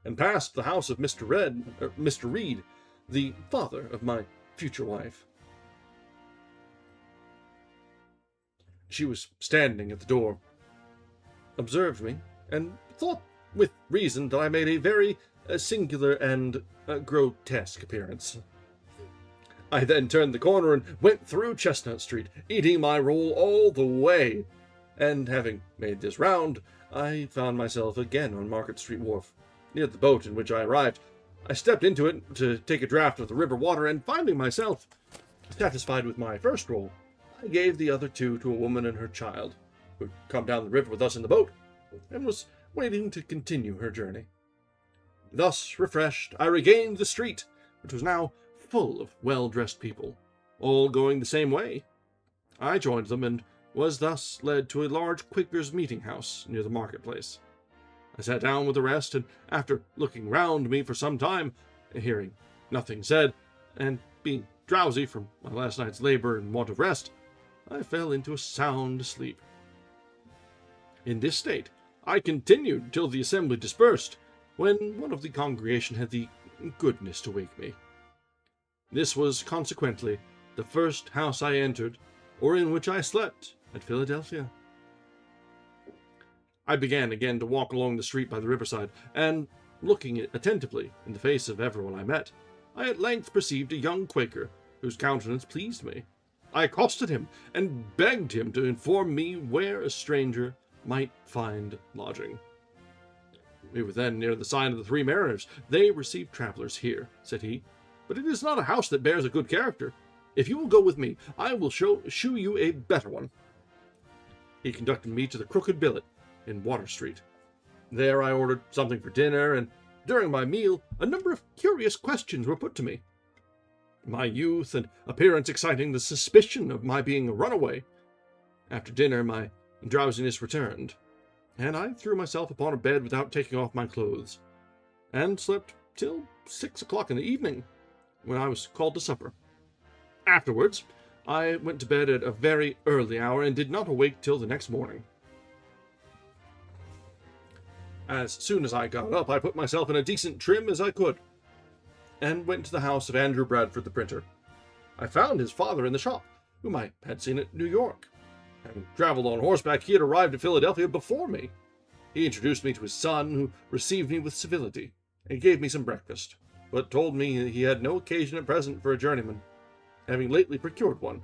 and passed the house of Mr. Reed, the father of my future wife. She was standing at the door, observed me, and thought with reason that I made a very singular and grotesque appearance. I then turned the corner and went through Chestnut Street, eating my roll all the way, and having made this round, I found myself again on Market Street Wharf, near the boat in which I arrived. I stepped into it to take a draught of the river water, and finding myself satisfied with my first roll, I gave the other two to a woman and her child, who had come down the river with us in the boat, and was waiting to continue her journey. Thus refreshed, I regained the street, which was now full of well-dressed people, all going the same way. I joined them, and was thus led to a large Quakers' meeting house near the marketplace. I sat down with the rest, and after looking round me for some time, hearing nothing said, and being drowsy from my last night's labor and want of rest, I fell into a sound sleep. In this state, I continued till the assembly dispersed, when one of the congregation had the goodness to wake me. This was consequently the first house I entered, or in which I slept, at Philadelphia. I began again to walk along the street by the riverside, and, looking attentively in the face of everyone I met, I at length perceived a young Quaker, whose countenance pleased me. I accosted him, and begged him to inform me where a stranger might find lodging. We were then near the sign of the Three Mariners. They receive travelers here, said he, but it is not a house that bears a good character. If you will go with me, I will shew you a better one. He conducted me to the Crooked Billet in Water Street. There I ordered something for dinner, and during my meal a number of curious questions were put to me, my youth and appearance exciting the suspicion of my being a runaway. After dinner my drowsiness returned, and I threw myself upon a bed without taking off my clothes, and slept till 6 o'clock in the evening, when I was called to supper. Afterwards, I went to bed at a very early hour, and did not awake till the next morning. As soon as I got up, I put myself in a decent trim as I could, and went to the house of Andrew Bradford the printer. I found his father in the shop, whom I had seen at New York. Having traveled on horseback, he had arrived at Philadelphia before me. He introduced me to his son, who received me with civility, and gave me some breakfast, but told me he had no occasion at present for a journeyman, having lately procured one.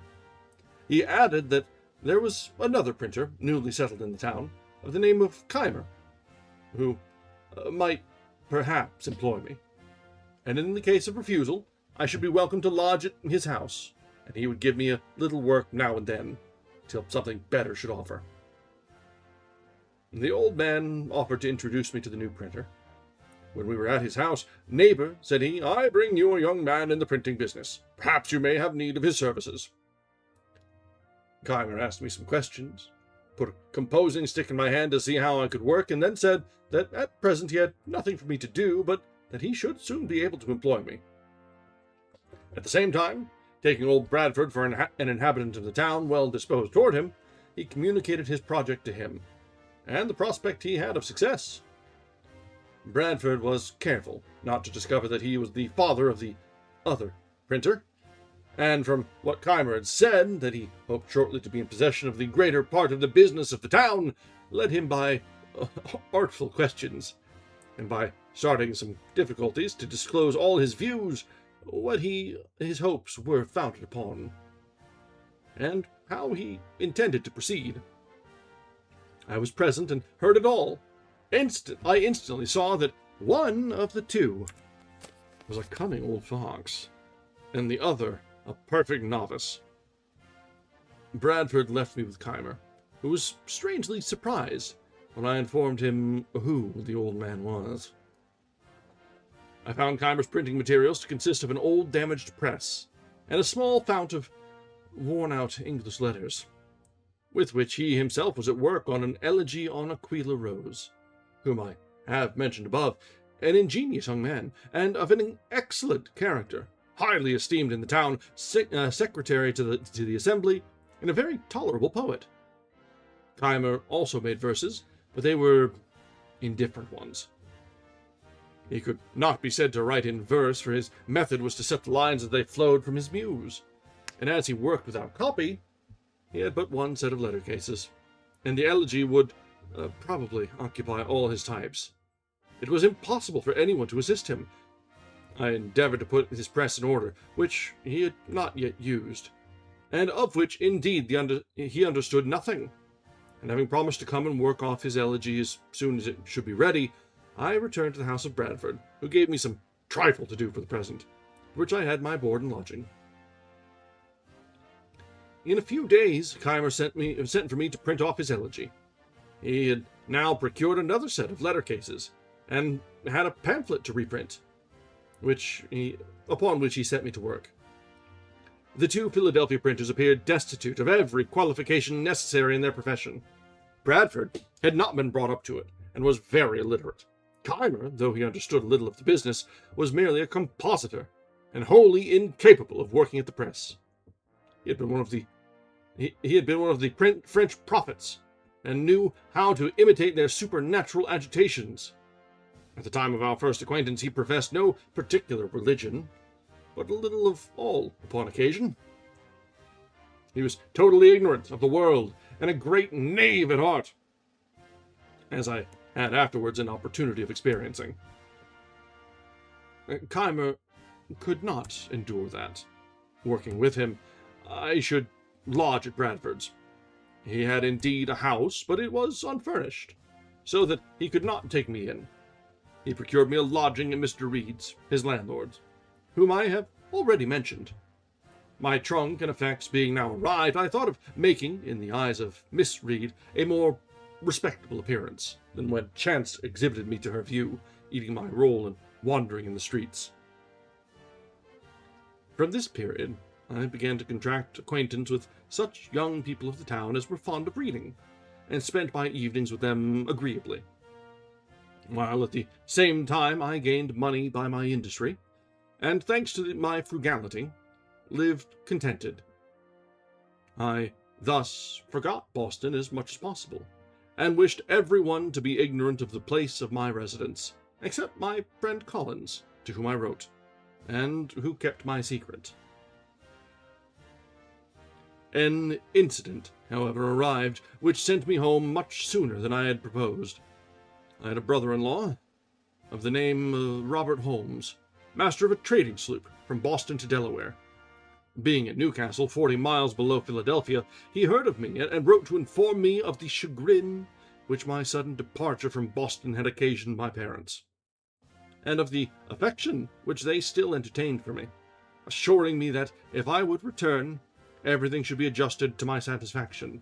He added that there was another printer, newly settled in the town, of the name of Keimer, who might perhaps employ me, and in the case of refusal, I should be welcome to lodge at his house, and he would give me a little work now and then, till something better should offer. The old man offered to introduce me to the new printer. When we were at his house, "Neighbor," said he, "I bring you a young man in the printing business. Perhaps you may have need of his services." Keimer asked me some questions, put a composing stick in my hand to see how I could work, and then said that at present he had nothing for me to do, but that he should soon be able to employ me. At the same time, taking old Bradford for an inhabitant of the town well disposed toward him, he communicated his project to him, and the prospect he had of success. Bradford was careful not to discover that he was the father of the other printer, and from what Keimer had said, that he hoped shortly to be in possession of the greater part of the business of the town, led him by artful questions, and by starting some difficulties to disclose all his views, what his hopes were founded upon, and how he intended to proceed. I was present and heard it all. I instantly saw that one of the two was a cunning old fox, and the other a perfect novice. Bradford left me with Keimer, who was strangely surprised when I informed him who the old man was. I found Keimer's printing materials to consist of an old damaged press, and a small fount of worn-out English letters, with which he himself was at work on an elegy on Aquila Rose, whom I have mentioned above, an ingenious young man, and of an excellent character, highly esteemed in the town, secretary to the assembly, and a very tolerable poet. Keimer also made verses, but they were indifferent ones. He could not be said to write in verse, for his method was to set the lines as they flowed from his muse. And as he worked without copy, he had but one set of letter cases, and the elegy would probably occupy all his types. It was impossible for anyone to assist him. I endeavored to put his press in order, which he had not yet used, and of which, indeed, he understood nothing. And having promised to come and work off his elegy as soon as it should be ready, I returned to the house of Bradford, who gave me some trifle to do for the present, for which I had my board and lodging. In a few days, Keimer sent for me to print off his elegy. He had now procured another set of letter cases, and had a pamphlet to reprint, upon which he set me to work. The two Philadelphia printers appeared destitute of every qualification necessary in their profession. Bradford had not been brought up to it, and was very illiterate. Keimer, though he understood little of the business, was merely a compositor, and wholly incapable of working at the press. He had been one of the French prophets, and knew how to imitate their supernatural agitations. At the time of our first acquaintance, he professed no particular religion, but a little of all upon occasion. He was totally ignorant of the world, and a great knave at heart, as I had afterwards an opportunity of experiencing. Keimer could not endure that. Working with him, I should lodge at Bradford's. He had indeed a house, but it was unfurnished, so that he could not take me in. He procured me a lodging at Mr. Reed's, his landlord's, whom I have already mentioned. My trunk and effects being now arrived, I thought of making, in the eyes of Miss Reed, a more respectable appearance than when chance exhibited me to her view, eating my roll and wandering in the streets. From this period, I began to contract acquaintance with such young people of the town as were fond of reading, and spent my evenings with them agreeably, while at the same time I gained money by my industry, and, thanks to my frugality, lived contented. I thus forgot Boston as much as possible, and wished everyone to be ignorant of the place of my residence, except my friend Collins, to whom I wrote, and who kept my secret. An incident, however, arrived, which sent me home much sooner than I had proposed. I had a brother-in-law of the name of Robert Holmes, master of a trading sloop from Boston to Delaware. Being at Newcastle, 40 miles below Philadelphia, he heard of me and wrote to inform me of the chagrin which my sudden departure from Boston had occasioned my parents, and of the affection which they still entertained for me, assuring me that if I would return, everything should be adjusted to my satisfaction,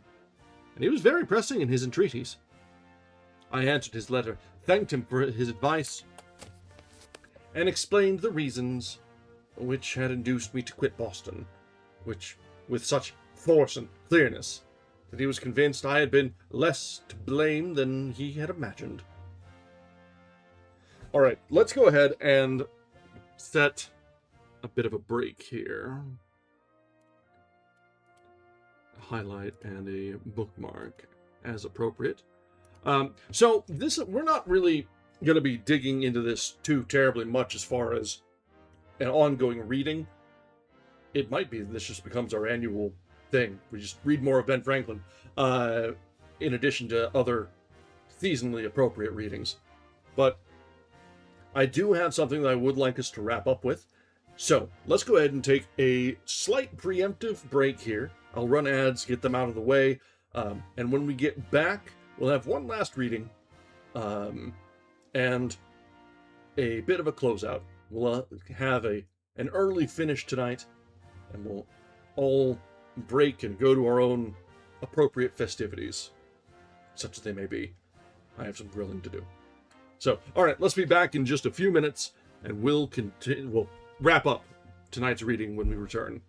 and he was very pressing in his entreaties. I answered his letter, thanked him for his advice, and explained the reasons which had induced me to quit Boston, which with such force and clearness that he was convinced I had been less to blame than he had imagined. All right, let's go ahead and set a bit of a break here. A highlight and a bookmark as appropriate. So we're not really going to be digging into this too terribly much as far as an ongoing reading. It might be this just becomes our annual thing. We just read more of Ben Franklin, in addition to other seasonally appropriate readings. But I do have something that I would like us to wrap up with. So let's go ahead and take a slight preemptive break here. I'll run ads, get them out of the way, and when we get back, we'll have one last reading, and a bit of a closeout. We'll have an early finish tonight, and we'll all break and go to our own appropriate festivities, such as they may be. I have some grilling to do. So, all right, let's be back in just a few minutes, and we'll wrap up tonight's reading when we return.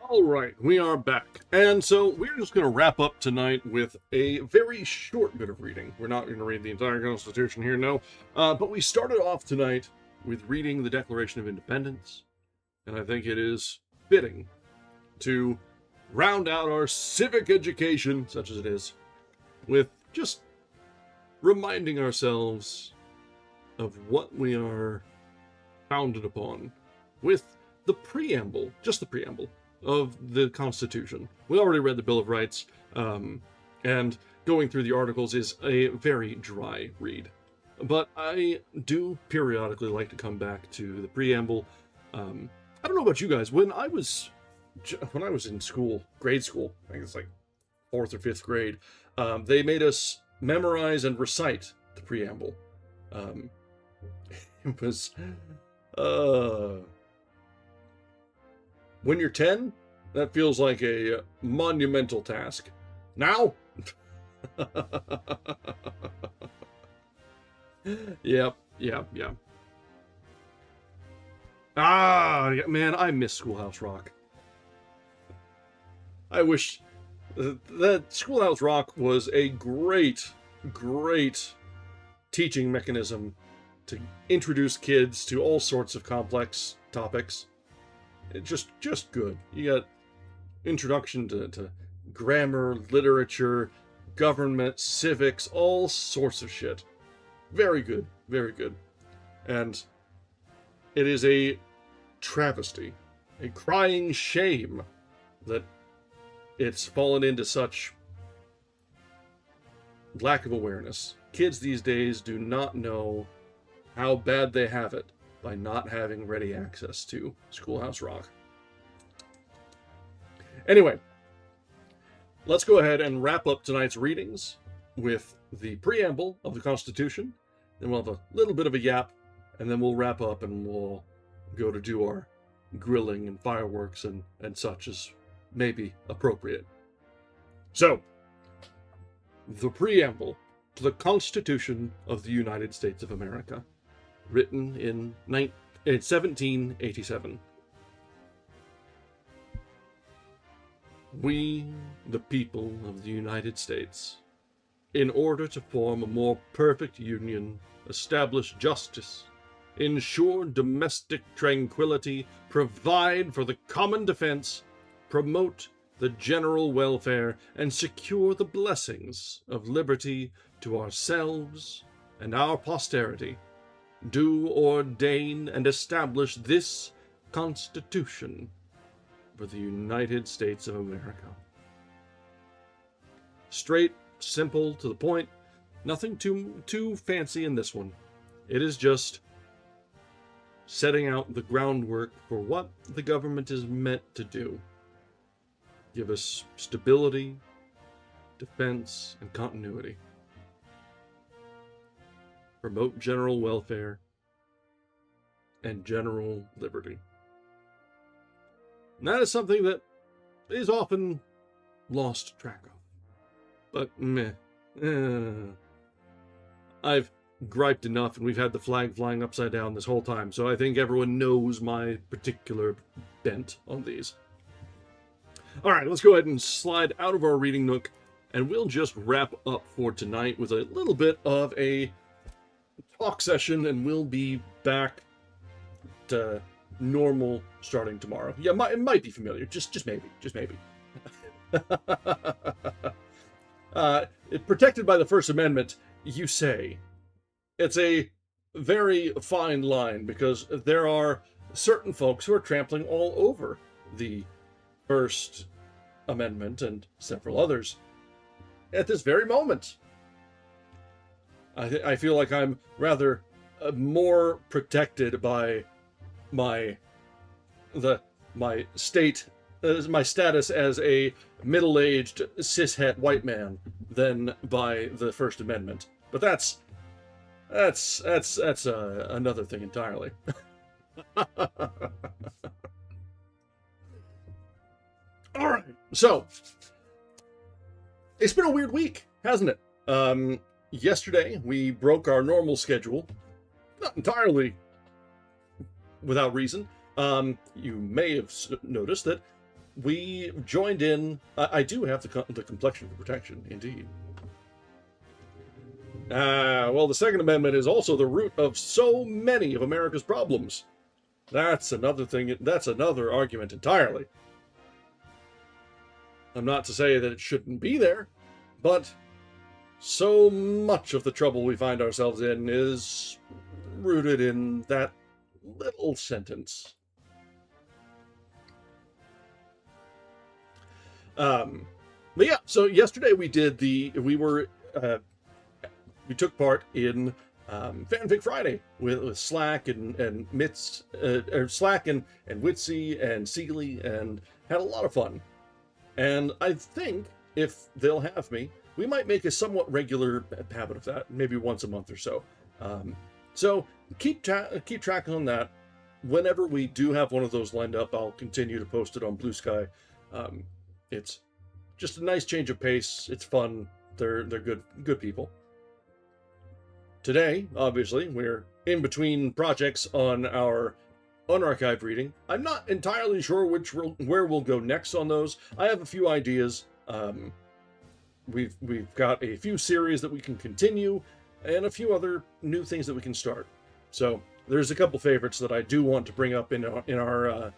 All right, we are back. And so we're just going to wrap up tonight with a very short bit of reading. We're not going to read the entire Constitution here, no. But we started off tonight with reading the Declaration of Independence. And I think it is fitting to round out our civic education, such as it is, with just reminding ourselves of what we are founded upon with the preamble, just the preamble of the Constitution. We already read the Bill of Rights, and going through the articles is a very dry read. But I do periodically like to come back to the preamble. I don't know about you guys. When I was in school, grade school, I think it's like 4th or 5th grade, they made us memorize and recite the preamble. It was, when you're 10, that feels like a monumental task. Now? Yep. Man, I miss Schoolhouse Rock. I wish that Schoolhouse Rock was a great teaching mechanism to introduce kids to all sorts of complex topics. Just good. You got introduction to grammar, literature, government, civics, all sorts of shit. Very good. And it is a travesty, a crying shame that it's fallen into such lack of awareness. Kids these days do not know how bad they have it by not having ready access to Schoolhouse Rock. Anyway, let's go ahead and wrap up tonight's readings with the preamble of the Constitution. Then we'll have a little bit of a yap, and then we'll wrap up and we'll go to do our grilling and fireworks and such as may be appropriate. So, the preamble to the Constitution of the United States of America, written in 1787. We, the people of the United States, in order to form a more perfect union, establish justice, ensure domestic tranquility, provide for the common defense, promote the general welfare, and secure the blessings of liberty to ourselves and our posterity, do ordain and establish this Constitution for the United States of America. Straight, simple, to the point, nothing too fancy in this one. It is just setting out the groundwork for what the government is meant to do. Give us stability, defense, and continuity. Promote general welfare and general liberty. And that is something that is often lost track of. But I've griped enough, and we've had the flag flying upside down this whole time, so I think everyone knows my particular bent on these. Alright, let's go ahead and slide out of our reading nook, and we'll just wrap up for tonight with a little bit of a talk session, and we'll be back to normal starting tomorrow. Yeah, it might be familiar, just maybe. Protected by the First Amendment, you say. It's a very fine line, because there are certain folks who are trampling all over the First Amendment and several others at this very moment. I feel like I'm rather more protected by my status as a middle-aged cishet white man than by the First Amendment. But that's another thing entirely. All right, so it's been a weird week, hasn't it? Yesterday we broke our normal schedule, not entirely without reason. You may have noticed that we joined in. I do have the complexion for protection, indeed. Well, the Second Amendment is also the root of so many of America's problems. That's another thing. That's another argument entirely. I'm not to say that it shouldn't be there, but so much of the trouble we find ourselves in is rooted in that little sentence. But yeah, so yesterday we took part in Fanfic Friday with Slack and Mitz, or Slack and Witsy and Seeley, and had a lot of fun. And I think if they'll have me, we might make a somewhat regular habit of that, maybe once a month or so. So keep track on that. Whenever we do have one of those lined up, I'll continue to post it on Bluesky. It's just a nice change of pace. It's fun. They're good people. Today, obviously, we're in between projects on our unarchived reading. I'm not entirely sure where we'll go next on those. I have a few ideas. We've got a few series that we can continue, and a few other new things that we can start. So there's a couple favorites that I do want to bring up in our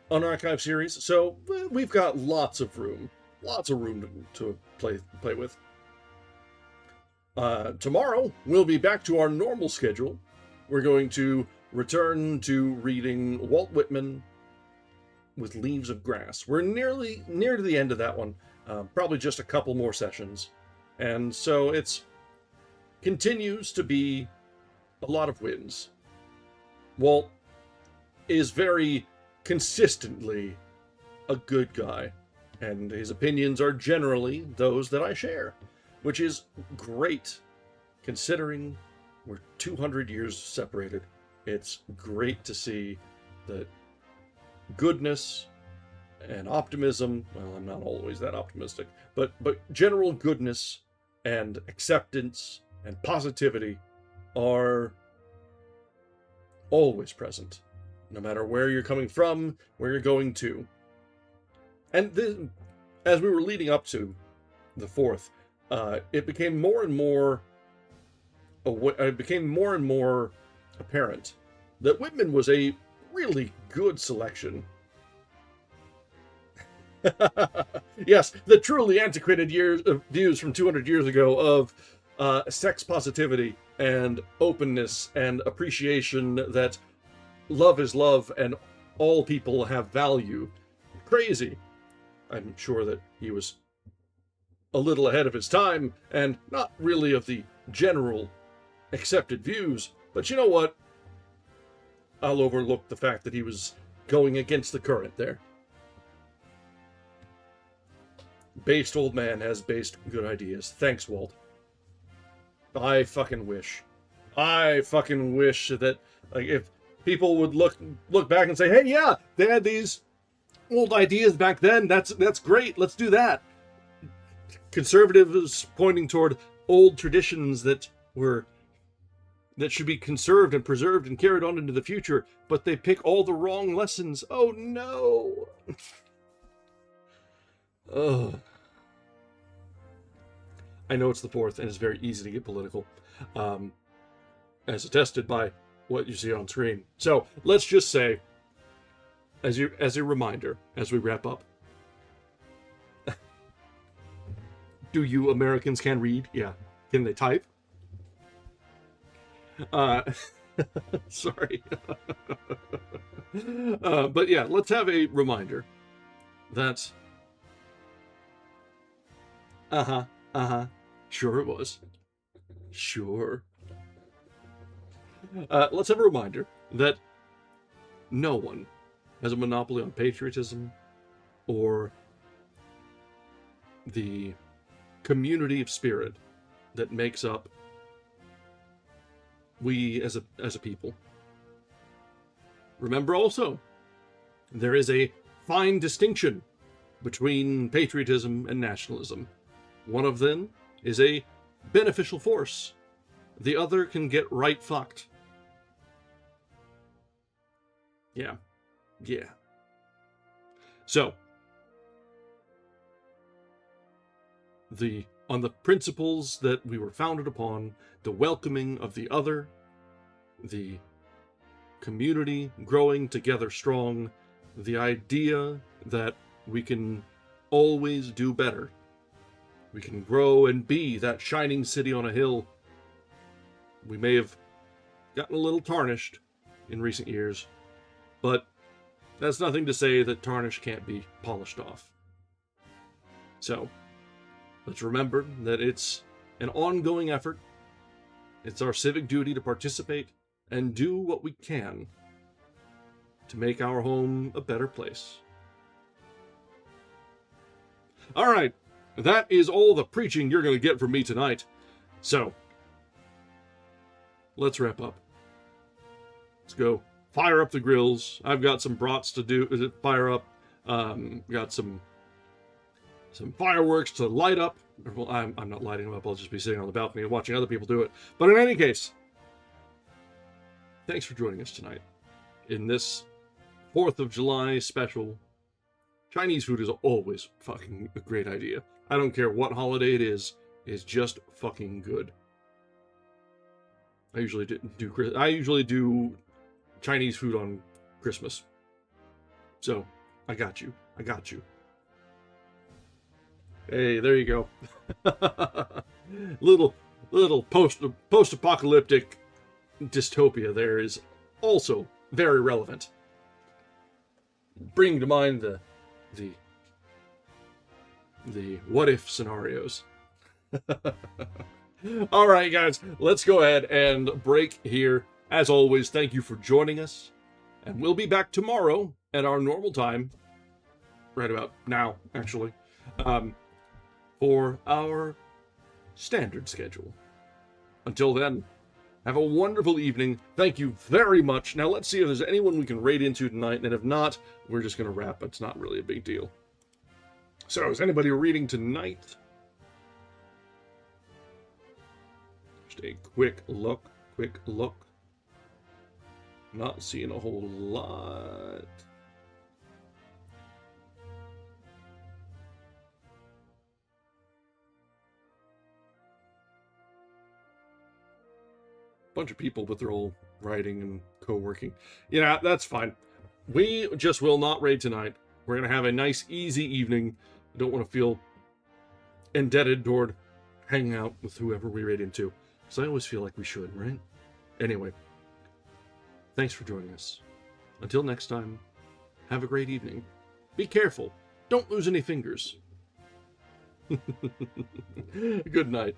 unarchived series. So we've got lots of room to play with. Tomorrow we'll be back to our normal schedule. We're going to return to reading Walt Whitman with Leaves of Grass. We're near to the end of that one. Probably just a couple more sessions. And so it's continues to be a lot of wins. Walt is very consistently a good guy, and his opinions are generally those that I share, which is great considering we're 200 years separated. It's great to see that goodness and optimism, well, I'm not always that optimistic, but general goodness and acceptance and positivity are always present, no matter where you're coming from, where you're going to. And then, as we were leading up to the 4th, it became more and more apparent that Whitman was a really good selection. Yes, the truly antiquated views from 200 years ago of sex positivity and openness and appreciation that love is love and all people have value. Crazy. I'm sure that he was a little ahead of his time and not really of the general accepted views, but you know what? I'll overlook the fact that he was going against the current there. Based old man has based good ideas. Thanks, Walt. I fucking wish that, like, if people would look back and say, hey, yeah, they had these old ideas back then. That's great. Let's do that. Conservatives pointing toward old traditions that should be conserved and preserved and carried on into the future, but they pick all the wrong lessons. Oh no. Ugh. I know it's the 4th, and it's very easy to get political, as attested by what you see on screen. So let's just say, as a reminder, as we wrap up, do you Americans can read? Yeah. Can they type? Sorry. But yeah, let's have a reminder that sure it was. Sure. Let's have a reminder that no one has a monopoly on patriotism or the community of spirit that makes up we as a people. Remember also, there is a fine distinction between patriotism and nationalism. One of them is a beneficial force. The other can get right fucked. Yeah. So, on the principles that we were founded upon, the welcoming of the other, the community growing together strong, the idea that we can always do better. We can grow and be that shining city on a hill. We may have gotten a little tarnished in recent years, but that's nothing to say that tarnish can't be polished off. So, let's remember that it's an ongoing effort. It's our civic duty to participate and do what we can to make our home a better place. All right, that is all the preaching you're going to get from me tonight. So, let's wrap up. Let's go fire up the grills. I've got some brats to do, fire up. Got some fireworks to light up. Well, I'm not lighting them up. I'll just be sitting on the balcony and watching other people do it. But in any case, thanks for joining us tonight in this 4th of July special. Chinese food is always fucking a great idea. I don't care what holiday it is. It's just fucking good. I usually do Chinese food on Christmas. So, I got you. Hey, there you go. little post-apocalyptic dystopia there is also very relevant. Bringing to mind the what-if scenarios. All right, guys, let's go ahead and break here. As always, thank you for joining us, and we'll be back tomorrow at our normal time, right about now, actually, for our standard schedule. Until then, have a wonderful evening. Thank you very much. Now, let's see if there's anyone we can raid into tonight, and if not, we're just going to wrap. It's not really a big deal. So, is anybody reading tonight? Just a quick look. Not seeing a whole lot. Bunch of people, but they're all writing and co-working. Yeah, that's fine. We just will not raid tonight. We're going to have a nice, easy evening. I don't want to feel indebted toward hanging out with whoever we raid into. Because I always feel like we should, right? Anyway, thanks for joining us. Until next time, have a great evening. Be careful. Don't lose any fingers. Good night.